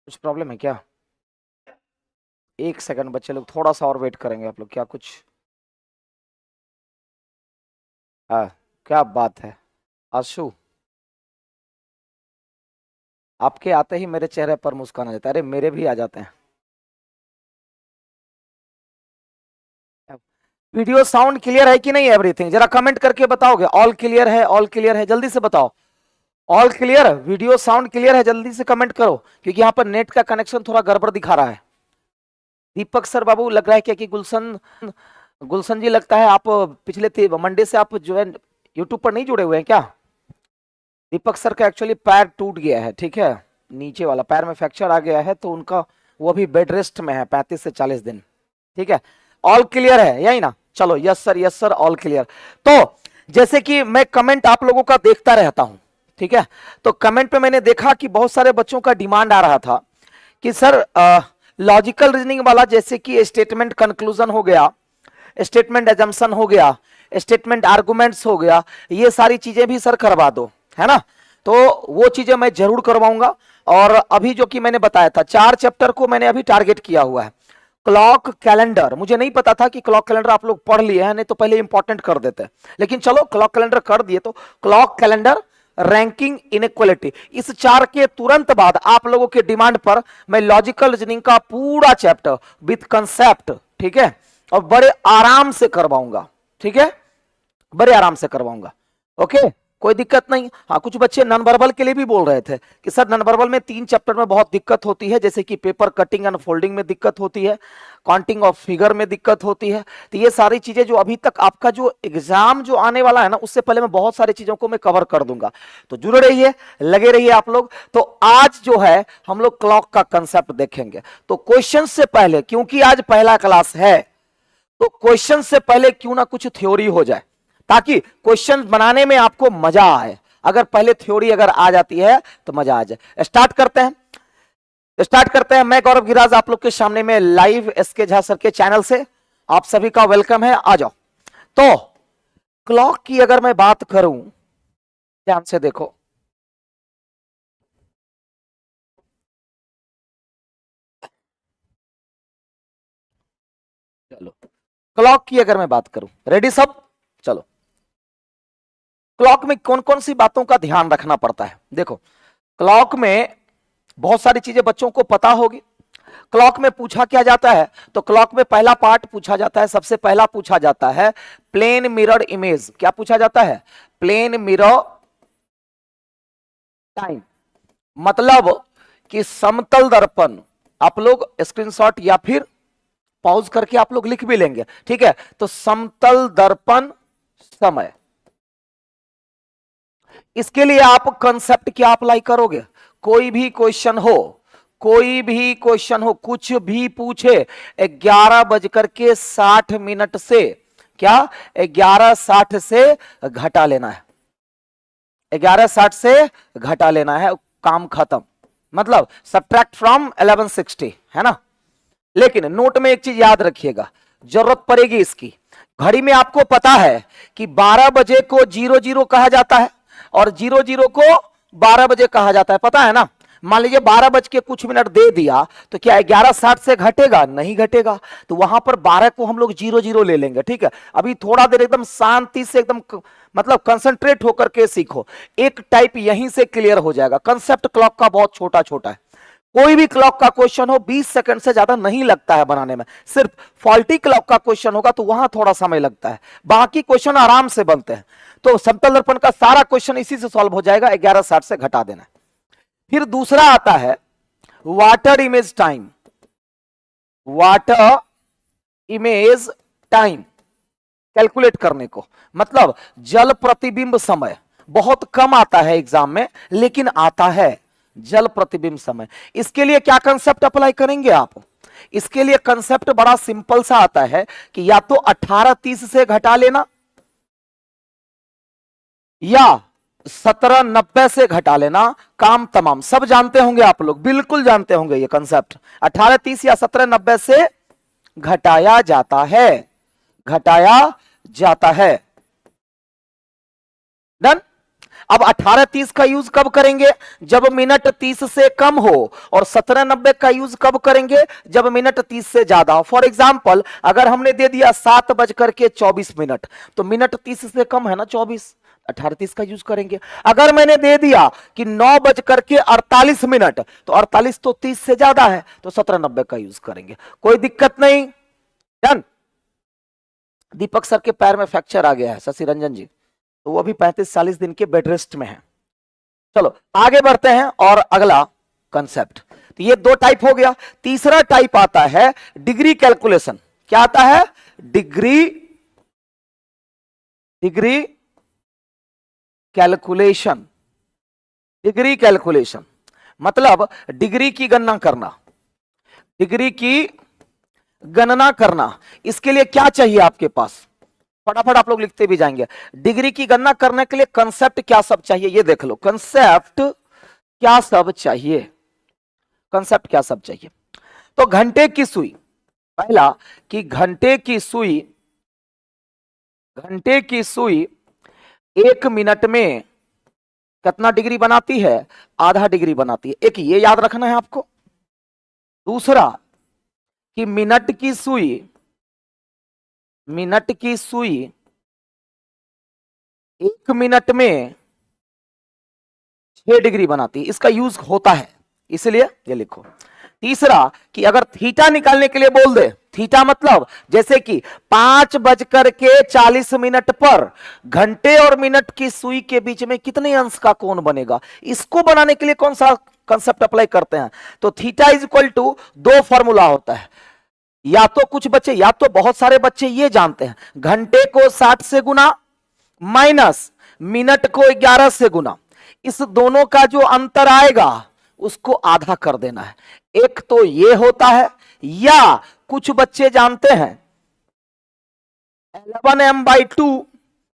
कुछ प्रॉब्लम है क्या? एक सेकंड बच्चे लोग, थोड़ा सा और वेट करेंगे आप लोग। क्या कुछ? हाँ, क्या बात है आशु, आपके आते ही मेरे चेहरे पर मुस्कान आ जाता है। अरे मेरे भी आ जाते हैं। वीडियो साउंड क्लियर है कि नहीं? एवरीथिंग जरा कमेंट करके बताओगे। ऑल क्लियर है, ऑल क्लियर है, जल्दी से बताओ। All clear, video sound clear है, जल्दी से कमेंट करो, क्योंकि यहाँ पर नेट का कनेक्शन थोड़ा गड़बड़ दिखा रहा है। दीपक सर बाबू लग रहा है क्या कि गुलशन, गुलशन जी लगता है आप पिछले मंडे से आप जो है यूट्यूब पर नहीं जुड़े हुए हैं क्या? दीपक सर का एक्चुअली पैर टूट गया है, ठीक है, नीचे वाला पैर में फ्रैक्चर आ गया है, तो उनका वो अभी बेड रेस्ट में है 35 से 40 दिन। ठीक है, ऑल क्लियर है यही ना? चलो, यस सर, ऑल क्लियर। तो जैसे कि मैं कमेंट आप लोगों का देखता रहता हूं, ठीक है, तो कमेंट पे मैंने देखा कि बहुत सारे बच्चों का डिमांड आ रहा था कि सर लॉजिकल रीजनिंग वाला, जैसे कि स्टेटमेंट कंक्लूजन हो गया, स्टेटमेंट एजम्पशन हो गया, स्टेटमेंट आर्गुमेंट्स हो गया, ये सारी चीजें भी सर करवा दो, है ना? तो वो चीजें मैं जरूर करवाऊंगा। और अभी जो कि मैंने बताया था 4 चैप्टर को मैंने अभी टारगेट किया हुआ है। क्लॉक कैलेंडर, मुझे नहीं पता था कि क्लॉक कैलेंडर आप लोग पढ़ लिए हैं, नहीं तो पहले इंपॉर्टेंट कर देते, लेकिन चलो क्लॉक कैलेंडर कर दिए। तो क्लॉक कैलेंडर, रैंकिंग, इनइक्वालिटी, इस 4 के तुरंत बाद आप लोगों के डिमांड पर मैं लॉजिकल रीजनिंग का पूरा चैप्टर विद कंसेप्ट, ठीक है, और बड़े आराम से करवाऊंगा, ठीक है, बड़े आराम से करवाऊंगा। ओके, कोई दिक्कत नहीं। हाँ, कुछ बच्चे नॉन वर्बल के लिए भी बोल रहे थे कि सर नॉन वर्बल में 3 चैप्टर में बहुत दिक्कत होती है, जैसे कि पेपर कटिंग एंड फोल्डिंग में दिक्कत होती है, काउंटिंग ऑफ फिगर में दिक्कत होती है। तो ये सारी चीजें जो अभी तक आपका जो एग्जाम जो आने वाला है ना, उससे पहले मैं बहुत सारी चीजों को मैं कवर कर दूंगा। तो जुड़े रहिए, लगे रहिए आप लोग। तो आज जो है हम लोग क्लॉक का कंसेप्ट देखेंगे। तो क्वेश्चन से पहले, क्योंकि आज पहला क्लास है, तो क्वेश्चन से पहले क्यों ना कुछ थ्योरी हो जाए, ताकि क्वेश्चन बनाने में आपको मजा आए। अगर पहले थ्योरी अगर आ जाती है तो मजा आ जाए। स्टार्ट करते हैं। मैं गौरव गिराज आप लोग के सामने में लाइव एसके झा सर के चैनल से आप सभी का वेलकम है। आ जाओ। तो क्लॉक की अगर मैं बात करूं, ध्यान से देखो, चलो क्लॉक की अगर मैं बात करूं, रेडी सब? चलो, क्लॉक में कौन कौन सी बातों का ध्यान रखना पड़ता है? देखो, क्लॉक में बहुत सारी चीजें बच्चों को पता होगी। क्लॉक में पूछा क्या जाता है? तो क्लॉक में पहला पार्ट पूछा जाता है, सबसे पहला पूछा जाता है प्लेन मिरर इमेज। क्या पूछा जाता है? प्लेन मिरर टाइम, मतलब कि समतल दर्पण। आप लोग स्क्रीनशॉट या फिर पॉज करके आप लोग लिख भी लेंगे, ठीक है? तो समतल दर्पण समय, इसके लिए आप कंसेप्ट क्या अप्लाई करोगे? कोई भी क्वेश्चन हो, कोई भी क्वेश्चन हो, कुछ भी पूछे, 11:60 से क्या 11:60 से घटा लेना है। 11:60 से घटा लेना है, काम खत्म। मतलब सब्ट्रैक्ट फ्रॉम 1160, है ना? लेकिन नोट में एक चीज याद रखिएगा, जरूरत पड़ेगी इसकी। घड़ी में आपको पता है कि 12 बजे को 00 कहा जाता है और 00 को 12 बजे कहा जाता है, पता है ना? मान लीजिए 12 बज के कुछ मिनट दे दिया, तो क्या 11:60 से घटेगा? नहीं घटेगा। तो वहां पर 12 को हम लोग 00 ले लेंगे, ठीक है? अभी थोड़ा देर एकदम शांति से, एकदम मतलब कंसंट्रेट होकर के सीखो। एक टाइप यहीं से क्लियर हो जाएगा। कंसेप्ट क्लॉक का बहुत छोटा छोटा है। कोई भी क्लॉक का क्वेश्चन हो 20 सेकंड से ज्यादा नहीं लगता है बनाने में। सिर्फ फॉल्टी क्लॉक का क्वेश्चन होगा तो वहां थोड़ा समय लगता है, बाकी क्वेश्चन आराम से बनते हैं। तो समतल दर्पण का सारा क्वेश्चन इसी से सॉल्व हो जाएगा, 11:60 से घटा देना। फिर दूसरा आता है water image time. Water image time calculate करने को, मतलब जल प्रतिबिंब समय। बहुत कम आता है एग्जाम में, लेकिन आता है जल प्रतिबिंब समय। इसके लिए क्या कंसेप्ट अप्लाई करेंगे आप? इसके लिए कंसेप्ट बड़ा सिंपल सा आता है कि या तो 18:30 से घटा लेना या 17:90 से घटा लेना, काम तमाम। सब जानते होंगे आप लोग, बिल्कुल जानते होंगे ये कंसेप्ट। 18:30 या 17:90 से घटाया जाता है, घटाया जाता है। डन। अब 18:30 का यूज कब करेंगे? जब मिनट 30 से कम हो। और 17:90 का यूज कब करेंगे? जब मिनट 30 से ज्यादा हो। फॉर एग्जाम्पल अगर हमने दे दिया 7:24, तो मिनट 30 से कम है ना 24, 18:30 का यूज करेंगे। अगर मैंने दे दिया कि 9:48, तो 48 तो 30 से ज्यादा है, तो 17:90 का यूज करेंगे। कोई दिक्कत नहीं। डन। दीपक सर के पैर में फ्रैक्चर आ गया है, शशि रंजन जी, तो वो अभी 35-40 दिन के बेड रेस्ट में है। चलो आगे बढ़ते हैं और अगला कंसेप्ट। तो ये 2 टाइप हो गया। तीसरा टाइप आता है डिग्री कैलकुलेशन। क्या आता है? Degree calculation. डिग्री कैलकुलेशन मतलब डिग्री की गणना करना। डिग्री की गणना करना। इसके लिए क्या चाहिए आपके पास? फटाफट आप लोग लिखते भी जाएंगे। डिग्री की गणना करने के लिए कंसेप्ट क्या सब चाहिए, ये देख लो। कंसेप्ट क्या सब चाहिए? कंसेप्ट क्या सब चाहिए? तो घंटे की सुई, पहला कि घंटे की सुई 1 मिनट में कितना डिग्री बनाती है? आधा डिग्री बनाती है। एक ये याद रखना है आपको। दूसरा कि मिनट की सुई 1 मिनट में 6 डिग्री बनाती है। इसका यूज होता है, इसलिए ये लिखो। तीसरा कि अगर थीटा निकालने के लिए बोल दे, थीटा मतलब जैसे कि 5:40 पर घंटे और मिनट की सुई के बीच में कितने अंश का कोण बनेगा, इसको बनाने के लिए कौन सा कंसेप्ट अप्लाई करते हैं? तो theta is equal to 2 formula होता है। या तो कुछ बच्चे, या तो बहुत सारे बच्चे ये जानते हैं, घंटे को 60 से गुना माइनस मिनट को 11 से गुना, इस दोनों का जो अंतर आएगा उसको आधा कर देना है। एक तो ये होता है, या कुछ बच्चे जानते हैं 11m/2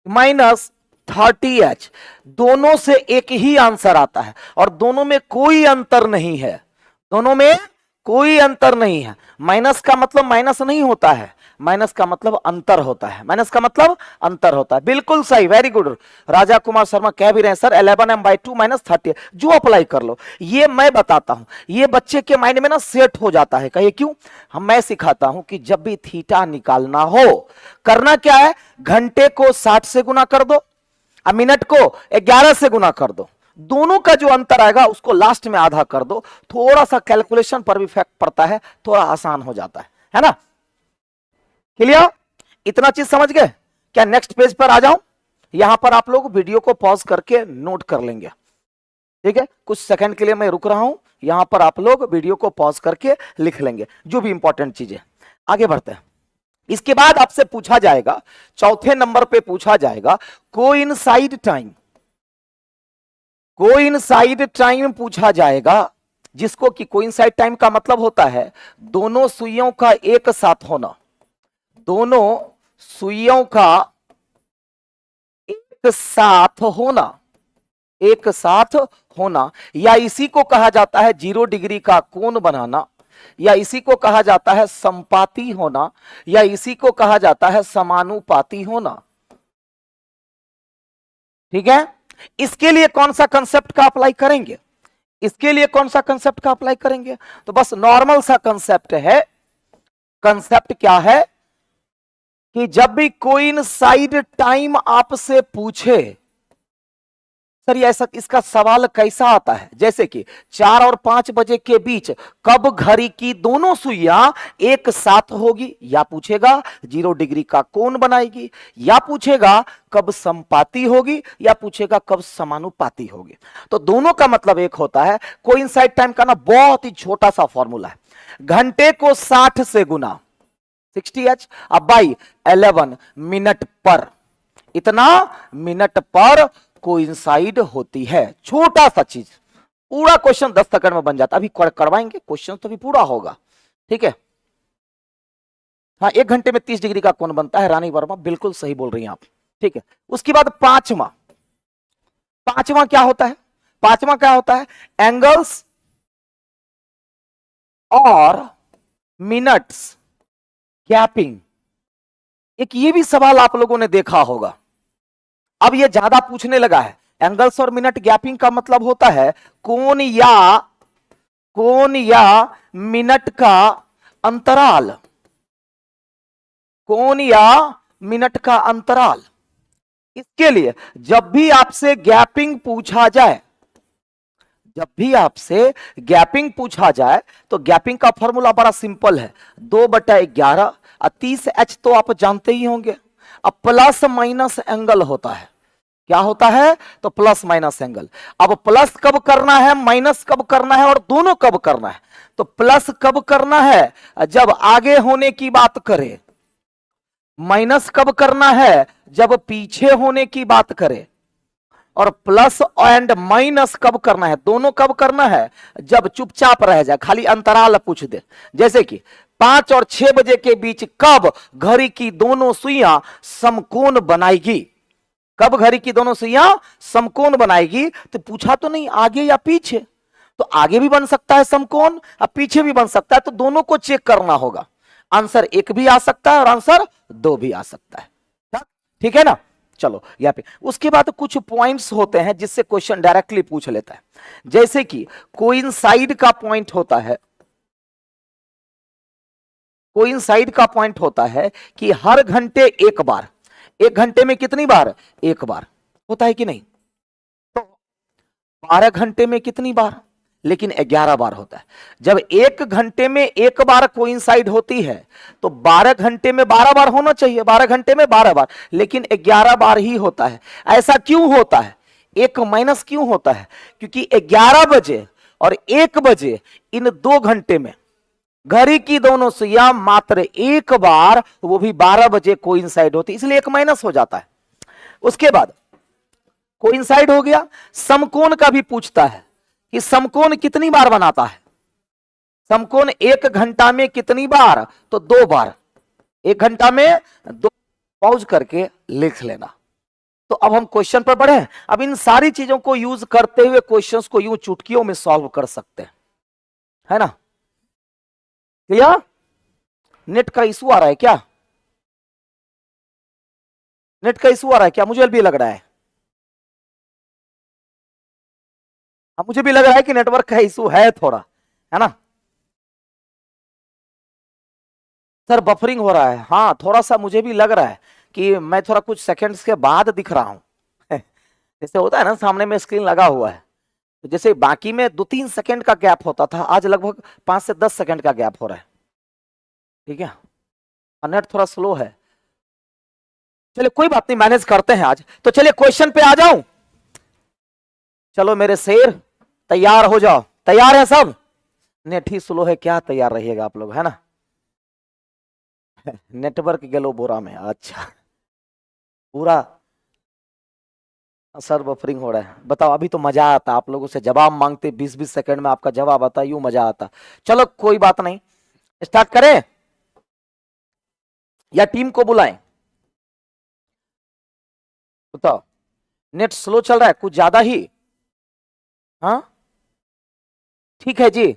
माइनस 30h, दोनों से एक ही आंसर आता है और दोनों में कोई अंतर नहीं है। दोनों में कोई अंतर नहीं है। माइनस का मतलब माइनस नहीं होता है, माइनस का मतलब अंतर होता है। माइनस का मतलब अंतर होता है। बिल्कुल सही, वेरी गुड। राजा कुमार शर्मा कह भी रहे हैं सर 11m/2 माइनस 30, जो अप्लाई कर लो। ये मैं बताता हूं, ये बच्चे के माइंड में ना सेट हो जाता है। कहिए क्यों? मैं सिखाता हूं कि जब भी थीटा निकालना हो, करना क्या है? घंटे को 60 से गुना कर दो और मिनट को 11 से गुना कर दो। दोनों का जो अंतर आएगा उसको लास्ट में आधा कर दो। थोड़ा सा कैलकुलेशन पर भी इफेक्ट पड़ता है, थोड़ा आसान हो जाता है ना? क्लियर? इतना चीज समझ गए क्या? नेक्स्ट पेज पर आ जाऊं। यहां पर आप लोग वीडियो को पॉज करके नोट कर लेंगे, ठीक है? कुछ सेकंड के लिए मैं रुक रहा हूं, यहां पर आप लोग वीडियो को पॉज करके लिख लेंगे जो भी इंपॉर्टेंट चीजें। आगे बढ़ते हैं। इसके बाद आपसे पूछा जाएगा, चौथे नंबर पे पूछा जाएगा कोइंसाइड टाइम। कोइंसाइड टाइम पूछा जाएगा, जिसको कि कोइंसाइड टाइम का मतलब होता है दोनों सुइयों का एक साथ होना। दोनों सुइयों का एक साथ होना, एक साथ होना, या इसी को कहा जाता है 0 डिग्री का कोण बनाना, या इसी को कहा जाता है संपाती होना, या इसी को कहा जाता है समानुपाती होना। ठीक है? इसके लिए कौन सा कंसेप्ट का अप्लाई करेंगे? इसके लिए कौन सा कंसेप्ट का अप्लाई करेंगे? तो बस नॉर्मल सा कंसेप्ट है। कंसेप्ट क्या है कि जब भी कोइंसाइड टाइम आपसे पूछे, सर ये ऐसा, इसका सवाल कैसा आता है? जैसे कि 4 और 5 बजे के बीच कब घड़ी की दोनों सुइयां एक साथ होगी, या पूछेगा 0 डिग्री का कोण बनाएगी, या पूछेगा कब संपाती होगी, या पूछेगा कब समानुपाती होगी। तो दोनों का मतलब एक होता है। कोइंसाइड टाइम का ना बहुत ही छोटा सा फॉर्मूला है, घंटे को 60 से गुना 60h अब बाई 11 मिनट पर, इतना मिनट पर कोइंसाइड होती है। छोटा सा चीज, पूरा क्वेश्चन 10 सेकंड में बन जाता। अभी करवाएंगे क्वेश्चन तो भी पूरा होगा, ठीक है? हाँ, 1 घंटे में 30 डिग्री का कोण बनता है। रानी वर्मा बिल्कुल सही बोल रही हैं आप, ठीक है? उसके बाद पांचवा क्या होता है? पांचवा क्या होता है? एंगल्स और मिनट्स गैपिंग। एक ये भी सवाल आप लोगों ने देखा होगा, अब ये ज्यादा पूछने लगा है एंगल्स और मिनट गैपिंग का मतलब होता है कोण या मिनट का अंतराल, कोण या मिनट का अंतराल। इसके लिए जब भी आपसे गैपिंग पूछा जाए, जब भी आपसे गैपिंग पूछा जाए तो गैपिंग का फॉर्मूला बड़ा सिंपल है, 2/11 और 30H तो आप जानते ही होंगे। अब प्लस माइनस एंगल होता है, क्या होता है? तो प्लस माइनस एंगल। अब प्लस कब करना है, माइनस कब करना है और दोनों कब करना है? तो प्लस कब करना है? जब आगे होने की बात करें। माइनस कब करना है? जब पीछे होने की बात करें। और प्लस एंड माइनस कब करना है? दोनों कब करना है? जब चुपचाप रह जाए, खाली अंतराल पूछ दे। जैसे कि 5 और 6 बजे के बीच कब घड़ी की दोनों सुइयां समकोण बनाएगी? कब घड़ी की दोनों सुइयां समकोण बनाएगी? तो पूछा तो नहीं आगे या पीछे, तो आगे भी बन सकता है समकोण और पीछे भी बन सकता है, तो दोनों को चेक करना होगा। आंसर 1 भी आ सकता है और आंसर 2 भी आ सकता है। ठीक है ना? चलो यहां पे उसके बाद कुछ पॉइंट्स होते हैं जिससे क्वेश्चन डायरेक्टली पूछ लेता है। जैसे कि कोइंसाइड का पॉइंट होता है, कोइंसाइड का पॉइंट होता है कि हर घंटे एक बार, 1 घंटे में कितनी बार? 1 बार होता है कि नहीं? तो 12 घंटे में कितनी बार? लेकिन 11 बार होता है। जब 1 घंटे में 1 बार कोइंसाइड होती है तो 12 घंटे में 12 बार होना चाहिए, 12 घंटे में 12 बार, लेकिन 11 बार ही होता है। ऐसा क्यों होता है? 1 माइनस क्यों होता है? क्योंकि 11 बजे और 1 बजे इन 2 घंटे में घड़ी की दोनों सुइयां मात्र 1 बार, वो भी 12 बजे कोइंसाइड होती है, इसलिए 1 माइनस हो जाता है। उसके बाद कोइंसाइड हो गया। समकोण का भी पूछता है कि समकोण कितनी बार बनाता है? समकोण 1 घंटा में कितनी बार? तो 2 बार। 1 घंटा में 2। पॉज करके लिख लेना। तो अब हम क्वेश्चन पर बढ़े। अब इन सारी चीजों को यूज करते हुए क्वेश्चंस को यूं चुटकियों में सॉल्व कर सकते हैं, है ना? क्लियर? नेट का इशू आ रहा है क्या? नेट का इशू आ रहा है क्या? मुझे भी लग रहा है, मुझे भी लग रहा है कि नेटवर्क का इशू है थोड़ा, है ना? सर बफरिंग हो रहा है, हाँ थोड़ा सा मुझे भी लग रहा है कि मैं थोड़ा कुछ सेकंड्स के बाद दिख रहा हूं जैसे होता है ना सामने में स्क्रीन लगा हुआ है, तो जैसे बाकी में 2-3 सेकंड का गैप होता था, आज लगभग 5 से 10 सेकंड का गैप हो रहा है। ठीक है, नेट थोड़ा स्लो है, चलिए कोई बात नहीं, मैनेज करते हैं आज। तो चलिए क्वेश्चन पे आ जाऊं। चलो मेरे शेर तैयार हो जाओ। तैयार है सब? नेट ही स्लो है, क्या तैयार रहिएगा आप लोग, है ना? नेटवर्क गेलो बोरा में, अच्छा पूरा सर बफरिंग हो रहा है। बताओ, अभी तो मजा आता आप लोगों से जवाब मांगते, 20-20 सेकंड में आपका जवाब आता, यूं मजा आता। चलो कोई बात नहीं, स्टार्ट करें या टीम को बुलाएं? बताओ, नेट स्लो चल रहा है कुछ ज्यादा ही? हाँ ठीक है जी,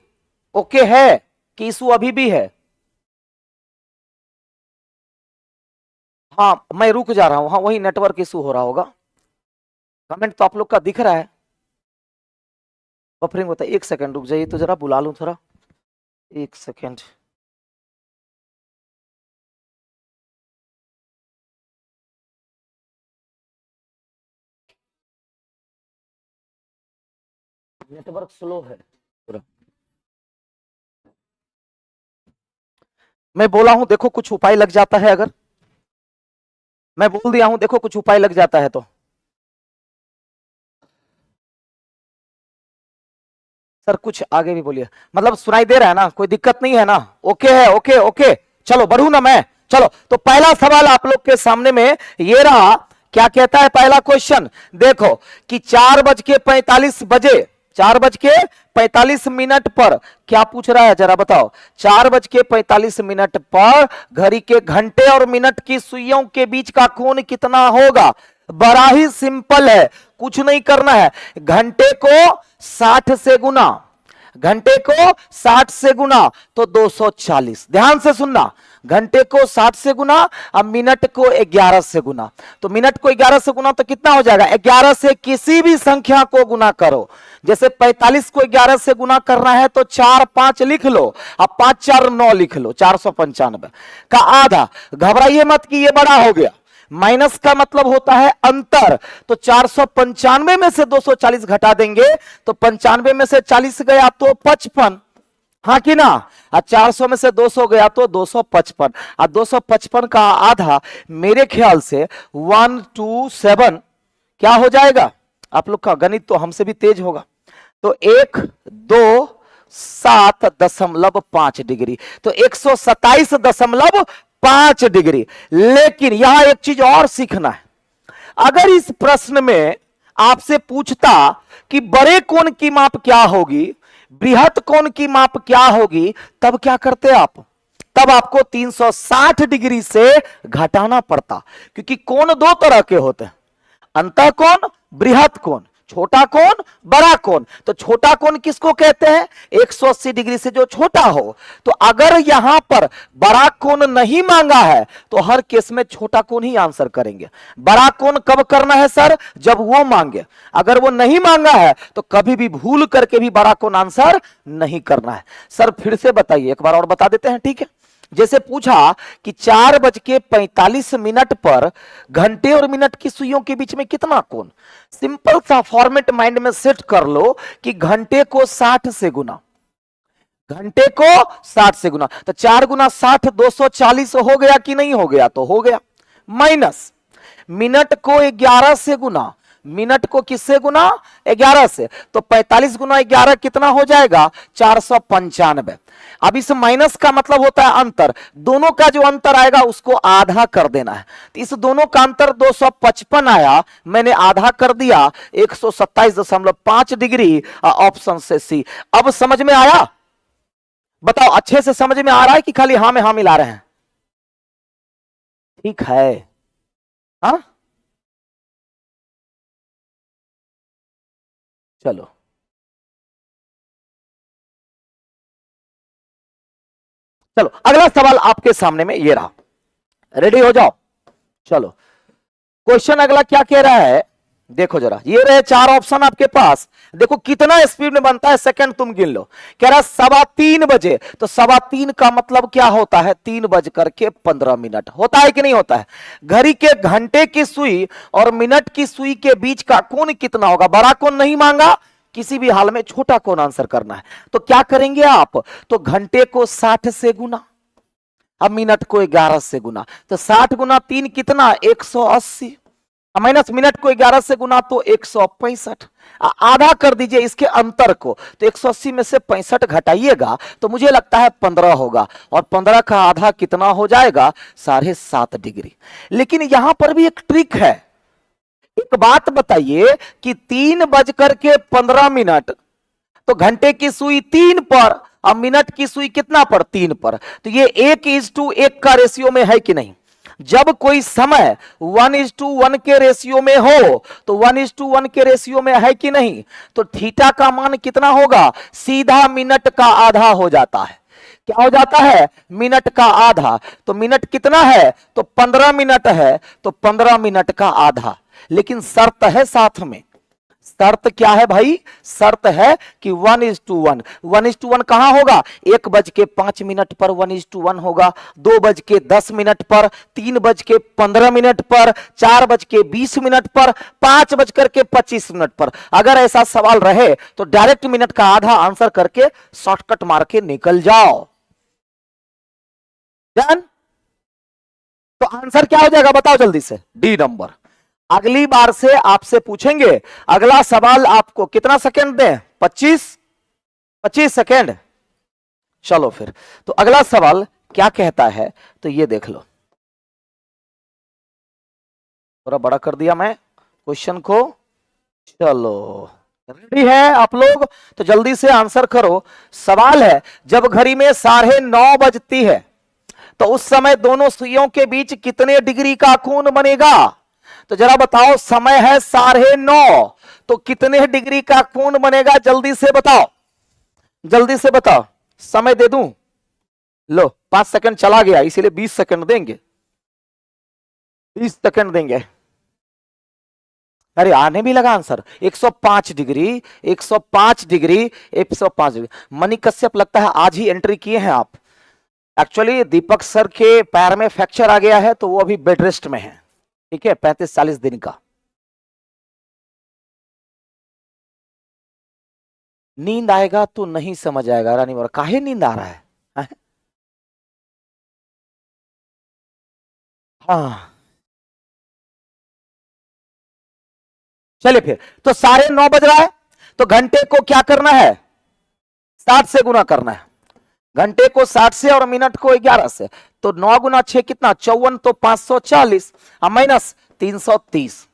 ओके है कि इशू अभी भी है? हाँ मैं रुक जा रहा हूं, हाँ वही नेटवर्क इशू हो रहा होगा। कमेंट तो आप लोग का दिख रहा है, बफरिंग होता है। 1 सेकंड रुक जाइए तो जरा बुला लूं थोड़ा, 1 सेकंड। नेटवर्क स्लो है पूरा। मैं बोला हूं देखो कुछ उपाय लग जाता है, अगर मैं बोल दिया हूं देखो कुछ उपाय लग जाता है तो। सर कुछ आगे भी बोलिए, मतलब सुनाई दे रहा है ना? कोई दिक्कत नहीं है ना? ओके है, ओके ओके। चलो बढ़ू ना मैं। चलो तो पहला सवाल आप लोग के सामने में ये रहा। क्या कहता है पहला क्वेश्चन? देखो कि 4:45 पर क्या पूछ रहा है जरा बताओ। 4:45 पर घड़ी के घंटे और मिनट की सुइयों के बीच का कोण कितना होगा? बड़ा ही सिंपल है, कुछ नहीं करना है। घंटे को 60 से गुना, घंटे को 60 से गुना तो 240। ध्यान से सुनना, घंटे को 60 से गुना, अब मिनट को 11 से गुना। तो मिनट को 11 से गुना तो कितना हो जाएगा, 11 से किसी भी संख्या को गुना करो। जैसे 45 को 11 से गुना करना है तो 4 5 लिख लो, अब 5 4 9 लिख लो, 495 का आधा। घबराइए मत कि ये बड़ा हो गया, माइनस का मतलब होता है अंतर। तो 495 में से 240 घटा देंगे तो 95 में से 40 गया तो 55, हाँ कि ना। 400 में से 200 गया तो 255। 255 का आधा मेरे ख्याल से 127 क्या हो जाएगा, आप लोग का गणित तो हमसे भी तेज होगा। तो 127.5 डिग्री, तो 127.5 डिग्री। लेकिन यहां एक चीज और सीखना है। अगर इस प्रश्न में आपसे पूछता कि बड़े कोण की माप क्या होगी, बृहत कोण की माप क्या होगी, तब क्या करते आप, तब आपको 360 डिग्री से घटाना पड़ता। क्योंकि कोण दो तरह के होते हैं, अंतः कोण, बृहत कोण, छोटा कोण, बड़ा कोण। तो छोटा कोण किसको कहते हैं, 180 डिग्री से जो छोटा हो। तो अगर यहां पर बड़ा कोण नहीं मांगा है तो हर केस में छोटा कोण ही आंसर करेंगे। बड़ा कोण कब करना है सर, जब वो मांगे। अगर वो नहीं मांगा है तो कभी भी भूल करके भी बड़ा कोण आंसर नहीं करना है। सर फिर से बताइए, एक बार और बता देते हैं, ठीक है। जैसे पूछा कि 4:45 पर घंटे और मिनट की सुइयों के बीच में कितना कोण। सिंपल सा फॉर्मेट माइंड में सेट कर लो कि घंटे को 60 से गुना, घंटे को 60 से गुना, तो 4 गुना 60 240 हो गया कि नहीं हो गया, तो हो गया। माइनस मिनट को 11 से गुना, मिनट को किससे गुना, 11 से, तो 45 गुना 11 कितना हो जाएगा, 495। अब इस माइनस का मतलब होता है अंतर, दोनों का जो अंतर आएगा उसको आधा कर देना है। तो इस दोनों का अंतर 255 आया, मैंने आधा कर दिया 127.5 डिग्री, ऑप्शन से सी। अब समझ में आया, बताओ अच्छे से समझ में आ रहा है कि खाली हाँ में हाँ मिला रहे हैं, ठीक है। हाँ चलो चलो अगला सवाल आपके सामने में ये रहा, रेडी हो जाओ। चलो क्वेश्चन अगला क्या कह रहा है, देखो जरा, ये रहे 4 ऑप्शन आपके पास। देखो कितना स्पीड में बनता है, सेकंड तुम गिन लो। कह रहा 3:15 बजे, तो 3:15 का मतलब क्या होता है, 3:15 होता है कि नहीं होता है। घड़ी के घंटे की सुई और मिनट की सुई के बीच का कोण कितना होगा, बड़ा कोण नहीं मांगा, किसी भी हाल में छोटा कोण आंसर करना है। तो क्या करेंगे आप, तो घंटे को 60 से गुना, अब मिनट को 11 से गुना, तो 60 गुना 3 कितना, 180, माइनस मिनट को 11 से गुना तो 165। आधा कर दीजिए इसके अंतर को, तो 180 में से 65 घटाइएगा तो मुझे लगता है 15 होगा, और 15 का आधा कितना हो जाएगा, 7.5 डिग्री। लेकिन यहां पर भी एक ट्रिक है। एक बात बताइए कि 3:15, तो घंटे की सुई 3 पर, अब मिनट की सुई कितना पर, 3 पर, तो ये 1:1 का रेशियो में है कि नहीं। जब कोई समय 1:1 के रेशियो में हो, तो 1:1 के रेशियो में है कि नहीं, तो थीटा का मान कितना होगा, सीधा मिनट का आधा हो जाता है। क्या हो जाता है, मिनट का आधा। तो मिनट कितना है, तो 15 मिनट है, तो 15 मिनट का आधा। लेकिन शर्त है साथ में, शर्त क्या है भाई, शर्त है कि 1:1, 1:1 कहां होगा, 1:05 पर 1:1 होगा, 2:10 पर, 3:15 पर, 4:20 पर, 5:25 पर। अगर ऐसा सवाल रहे तो डायरेक्ट मिनट का आधा आंसर करके शॉर्टकट मार के निकल जाओ। डन। तो आंसर क्या हो जाएगा बताओ जल्दी से, डी नंबर। अगली बार से आपसे पूछेंगे, अगला सवाल आपको कितना सेकंड दें, 25 सेकंड। चलो फिर, तो अगला सवाल क्या कहता है, तो ये देख लो, थोड़ा बड़ा कर दिया मैं क्वेश्चन को। चलो रेडी है आप लोग, तो जल्दी से आंसर करो। सवाल है, जब घड़ी में 9:30 बजती है तो उस समय दोनों सुइयों के बीच कितने डिग्री का कोण बनेगा। तो जरा बताओ, समय है 9:30, तो कितने डिग्री का कोण बनेगा, जल्दी से बताओ। जल्दी से बताओ, समय दे दूं? लो 5 सेकंड चला गया, इसीलिए 20 सेकंड देंगे, 20 सेकंड देंगे। अरे आने भी लगा answer. 105 degree, 105 degree, 105 degree. Mani Kashyap लगता है आज ही एंट्री किए हैं आप। एक्चुअली दीपक सर के पैर में फ्रैक्चर आ गया है तो वो अभी बेड रेस्ट में है, ठीक है, 35-40 दिन का। नींद आएगा तो नहीं समझ आएगा रानी मोर, काहे नींद आ रहा है? हाँ चलिए फिर, तो 9:30 बज रहा है, तो घंटे को क्या करना है? 60 से गुना करना है। घंटे को 60 से और मिनट को 11 से, तो 9 गुना 6 कितना? 54, तो 540 माइनस 330,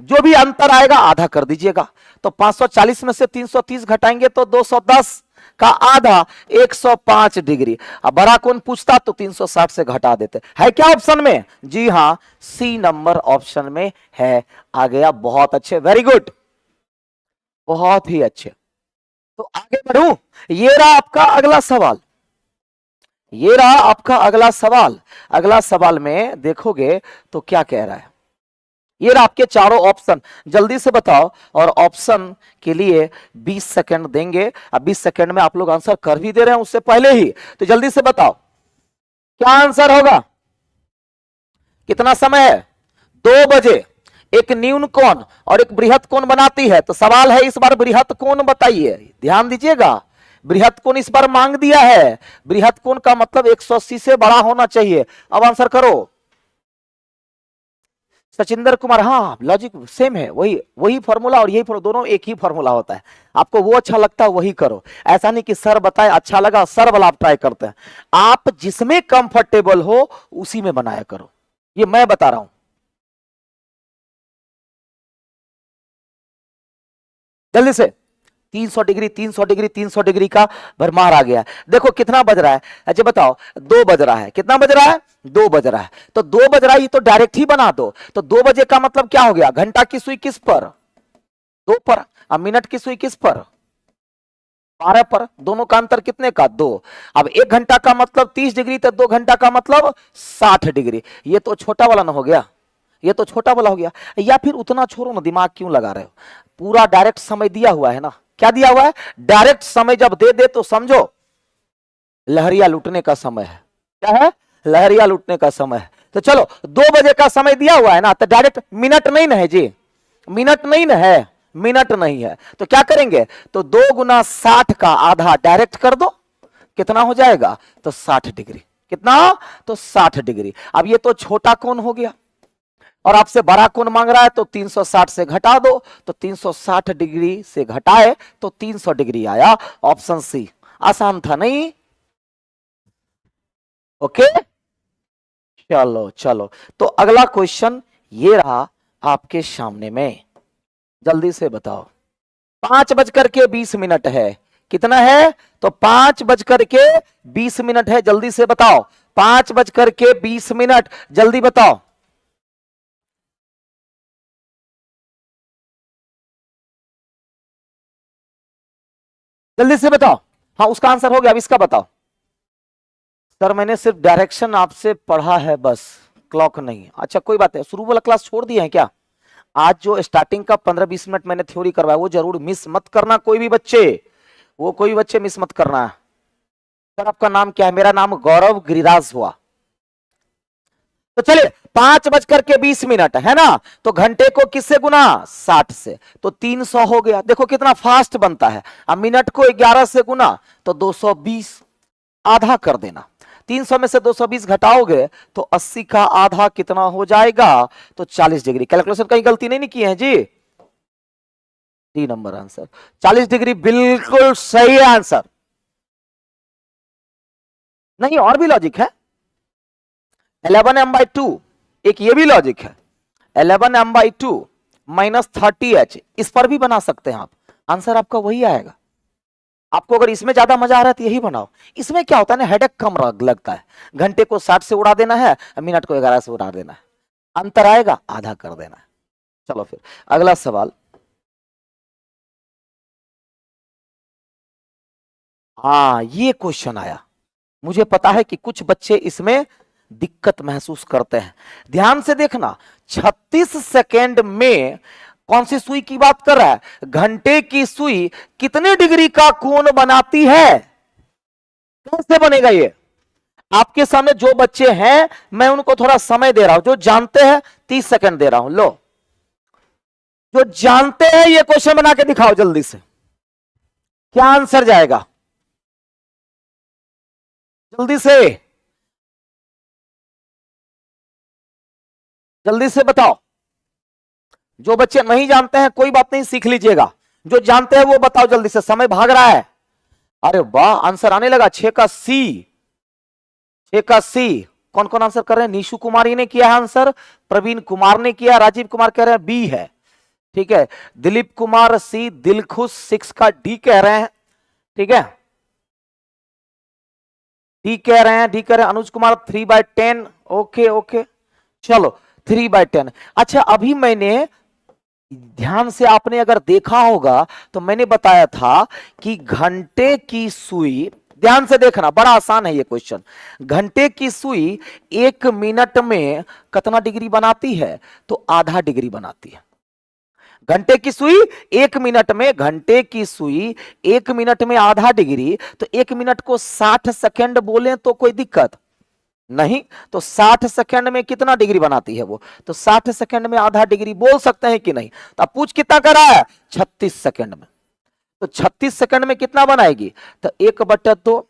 जो भी अंतर आएगा आधा कर दीजिएगा। तो 540 में से 330 घटाएंगे तो 210 का आधा 105 डिग्री। अब बड़ा कौन पूछता तो 360 से घटा देते। है क्या ऑप्शन में? जी हाँ, सी नंबर ऑप्शन में है। आ गया, बहुत अच्छे, वेरी गुड, बहुत ही अच्छे। तो आगे बढ़ू, ये रहा आपका अगला सवाल, ये रहा आपका अगला सवाल। अगला सवाल में देखोगे तो क्या कह रहा है, ये रहा आपके चारों ऑप्शन, जल्दी से बताओ। और ऑप्शन के लिए 20 सेकंड देंगे। अब 20 सेकंड में आप लोग आंसर कर भी दे रहे हैं उससे पहले ही, तो जल्दी से बताओ क्या आंसर होगा। कितना समय है? 2 बजे। एक न्यून कोण और एक बृहत कोण बनाती है, तो सवाल है इस बार बृहत कोण बताइए, ध्यान दीजिएगा। बृहत कोण इस बार मांग दिया है, बृहत कोण का मतलब 180 से बड़ा होना चाहिए। अब आंसर करो। सचिंदर कुमार, हाँ लॉजिक सेम है, वही वही फॉर्मूला और यही दोनों एक ही फॉर्मूला होता है। आपको वो अच्छा लगता है वही करो, ऐसा नहीं कि सर बताए अच्छा लगा सर वाला आप ट्राई करते हैं। आप जिसमें कंफर्टेबल हो उसी में बनाया करो, ये मैं बता रहा हूं। जल्दी से, 300 डिग्री 300 डिग्री 300 डिग्री का भरमार आ गया। देखो कितना बज रहा है, अच्छा बताओ। 2 बज रहा है, कितना बज रहा है? 2 बज रहा है, तो 2 बज रहा है, ये तो डायरेक्ट ही बना दो। तो 2 बजे का मतलब क्या हो गया? घंटा की सुई किस पर? 2 पर। अब मिनट की सुई किस पर? 12 पर। दोनों का अंतर कितने का? 2। अब 1 घंटा का मतलब 30 डिग्री, तो 2 घंटा का मतलब 60 डिग्री। ये तो छोटा वाला ना हो गया, ये तो छोटा वाला हो गया। या फिर उतना छोड़ो ना, दिमाग क्यों लगा रहे हो? पूरा डायरेक्ट समय दिया हुआ है ना। क्या दिया हुआ है? डायरेक्ट समय जब दे दे तो समझो लहरिया लूटने का समय है। क्या है? लहरिया लूटने का समय है। तो चलो 2 बजे का समय दिया हुआ है ना, तो डायरेक्ट मिनट नहीं ना है जी, मिनट नहीं ना है, मिनट नहीं है, तो क्या करेंगे? तो 2 गुना 60 का आधा डायरेक्ट कर दो, कितना हो जाएगा? तो 60 डिग्री। कितना? तो 60 डिग्री। अब ये तो छोटा कोण हो गया और आपसे बड़ा कोण मांग रहा है, तो 360 से घटा दो, तो 360 डिग्री से घटाए तो 300 डिग्री आया। Option C. आसान था नहीं? ओके, चलो चलो, तो अगला क्वेश्चन ये रहा आपके सामने में, जल्दी से बताओ। 5:20 है, कितना है? तो 5:20 है, जल्दी से बताओ। 5:20, जल्दी बताओ। जल्दी से बताओ। हाँ उसका आंसर हो गया, अब इसका बताओ। सर मैंने सिर्फ डायरेक्शन आपसे पढ़ा है बस, क्लॉक नहीं। अच्छा कोई बात है, शुरू वाला क्लास छोड़ दिए हैं क्या? आज जो स्टार्टिंग का 15-20 मिनट मैंने थ्योरी करवाया वो जरूर मिस मत करना, कोई भी बच्चे, वो कोई बच्चे मिस मत करना। सर आपका नाम क्या है? मेरा नाम गौरव गिरिराज हुआ। तो चलिए 5:20 है ना, तो घंटे को किससे गुना? 60 से, तो 300 हो गया। देखो कितना फास्ट बनता है। अब मिनट को 11 से गुना तो 220, आधा कर देना। 300 में से 220 घटाओगे तो 80 का आधा कितना हो जाएगा? तो 40 डिग्री। कैलकुलेशन कहीं गलती नहीं की है जी? डी नंबर आंसर, 40 डिग्री बिल्कुल सही आंसर। नहीं और भी लॉजिक है। 11m/2, एक ये भी लॉजिक है। 11m/2 -30h, इस पर भी बना सकते हैं आप, आंसर आपका वही आएगा। आपको अगर इसमें ज्यादा मजा आ रहा है तो यही बनाओ। इसमें क्या होता है ना, हेडेक कम लगता है। घंटे को 60 से उड़ा देना है, मिनट को 11 से उड़ा देना है, अंतर आएगा आधा कर देना है। चलो फिर अगला सवाल। हाँ, ये क्वेश्चन आया। मुझे पता है कि कुछ बच्चे इसमें दिक्कत महसूस करते हैं। ध्यान से देखना, 36 सेकेंड में कौन सी सुई की बात कर रहा है? घंटे की सुई कितने डिग्री का कोण बनाती है? कैसे बनेगा ये? आपके सामने जो बच्चे हैं, मैं उनको थोड़ा समय दे रहा हूं। जो जानते हैं 30 सेकंड दे रहा हूं। लो, जो जानते हैं ये क्वेश्चन बना के दिखाओ जल्दी से। क्या आंसर जाएगा? जल्दी से, जल्दी से बताओ। जो बच्चे नहीं जानते हैं कोई बात नहीं, सीख लीजिएगा। जो जानते हैं वो बताओ जल्दी से, समय भाग रहा है। अरे वाह, आंसर आने लगा। 6 का सी, 6 का सी। कौन कौन आंसर कर रहे हैं? निशु कुमारी ने किया है आंसर, प्रवीण कुमार ने किया, राजीव कुमार कह रहे हैं बी है। ठीक है, दिलीप कुमार सी, दिलखुश 6 का डी कह रहे हैं। ठीक है, डी कह रहे हैं, डी कह रहे हैं। अनुज कुमार 3/10। ओके ओके, चलो 3/10। अच्छा, अभी मैंने ध्यान से आपने अगर देखा होगा तो मैंने बताया था कि घंटे की सुई, ध्यान से देखना, बड़ा आसान है ये क्वेश्चन। घंटे की सुई 1 मिनट में कितना डिग्री बनाती है? तो आधा डिग्री बनाती है। घंटे की सुई 1 मिनट में, घंटे की सुई 1 मिनट में आधा डिग्री, तो 1 मिनट को 60 सेकेंड बोले तो कोई दिक्कत नहीं। तो 60 सेकंड में कितना डिग्री बनाती है वो? तो 60 सेकंड में आधा डिग्री बोल सकते हैं कि नहीं? तो अब पूछ कितना कर रहा है? 36 सेकंड में। तो 36 सेकंड में कितना बनाएगी? तो 1/2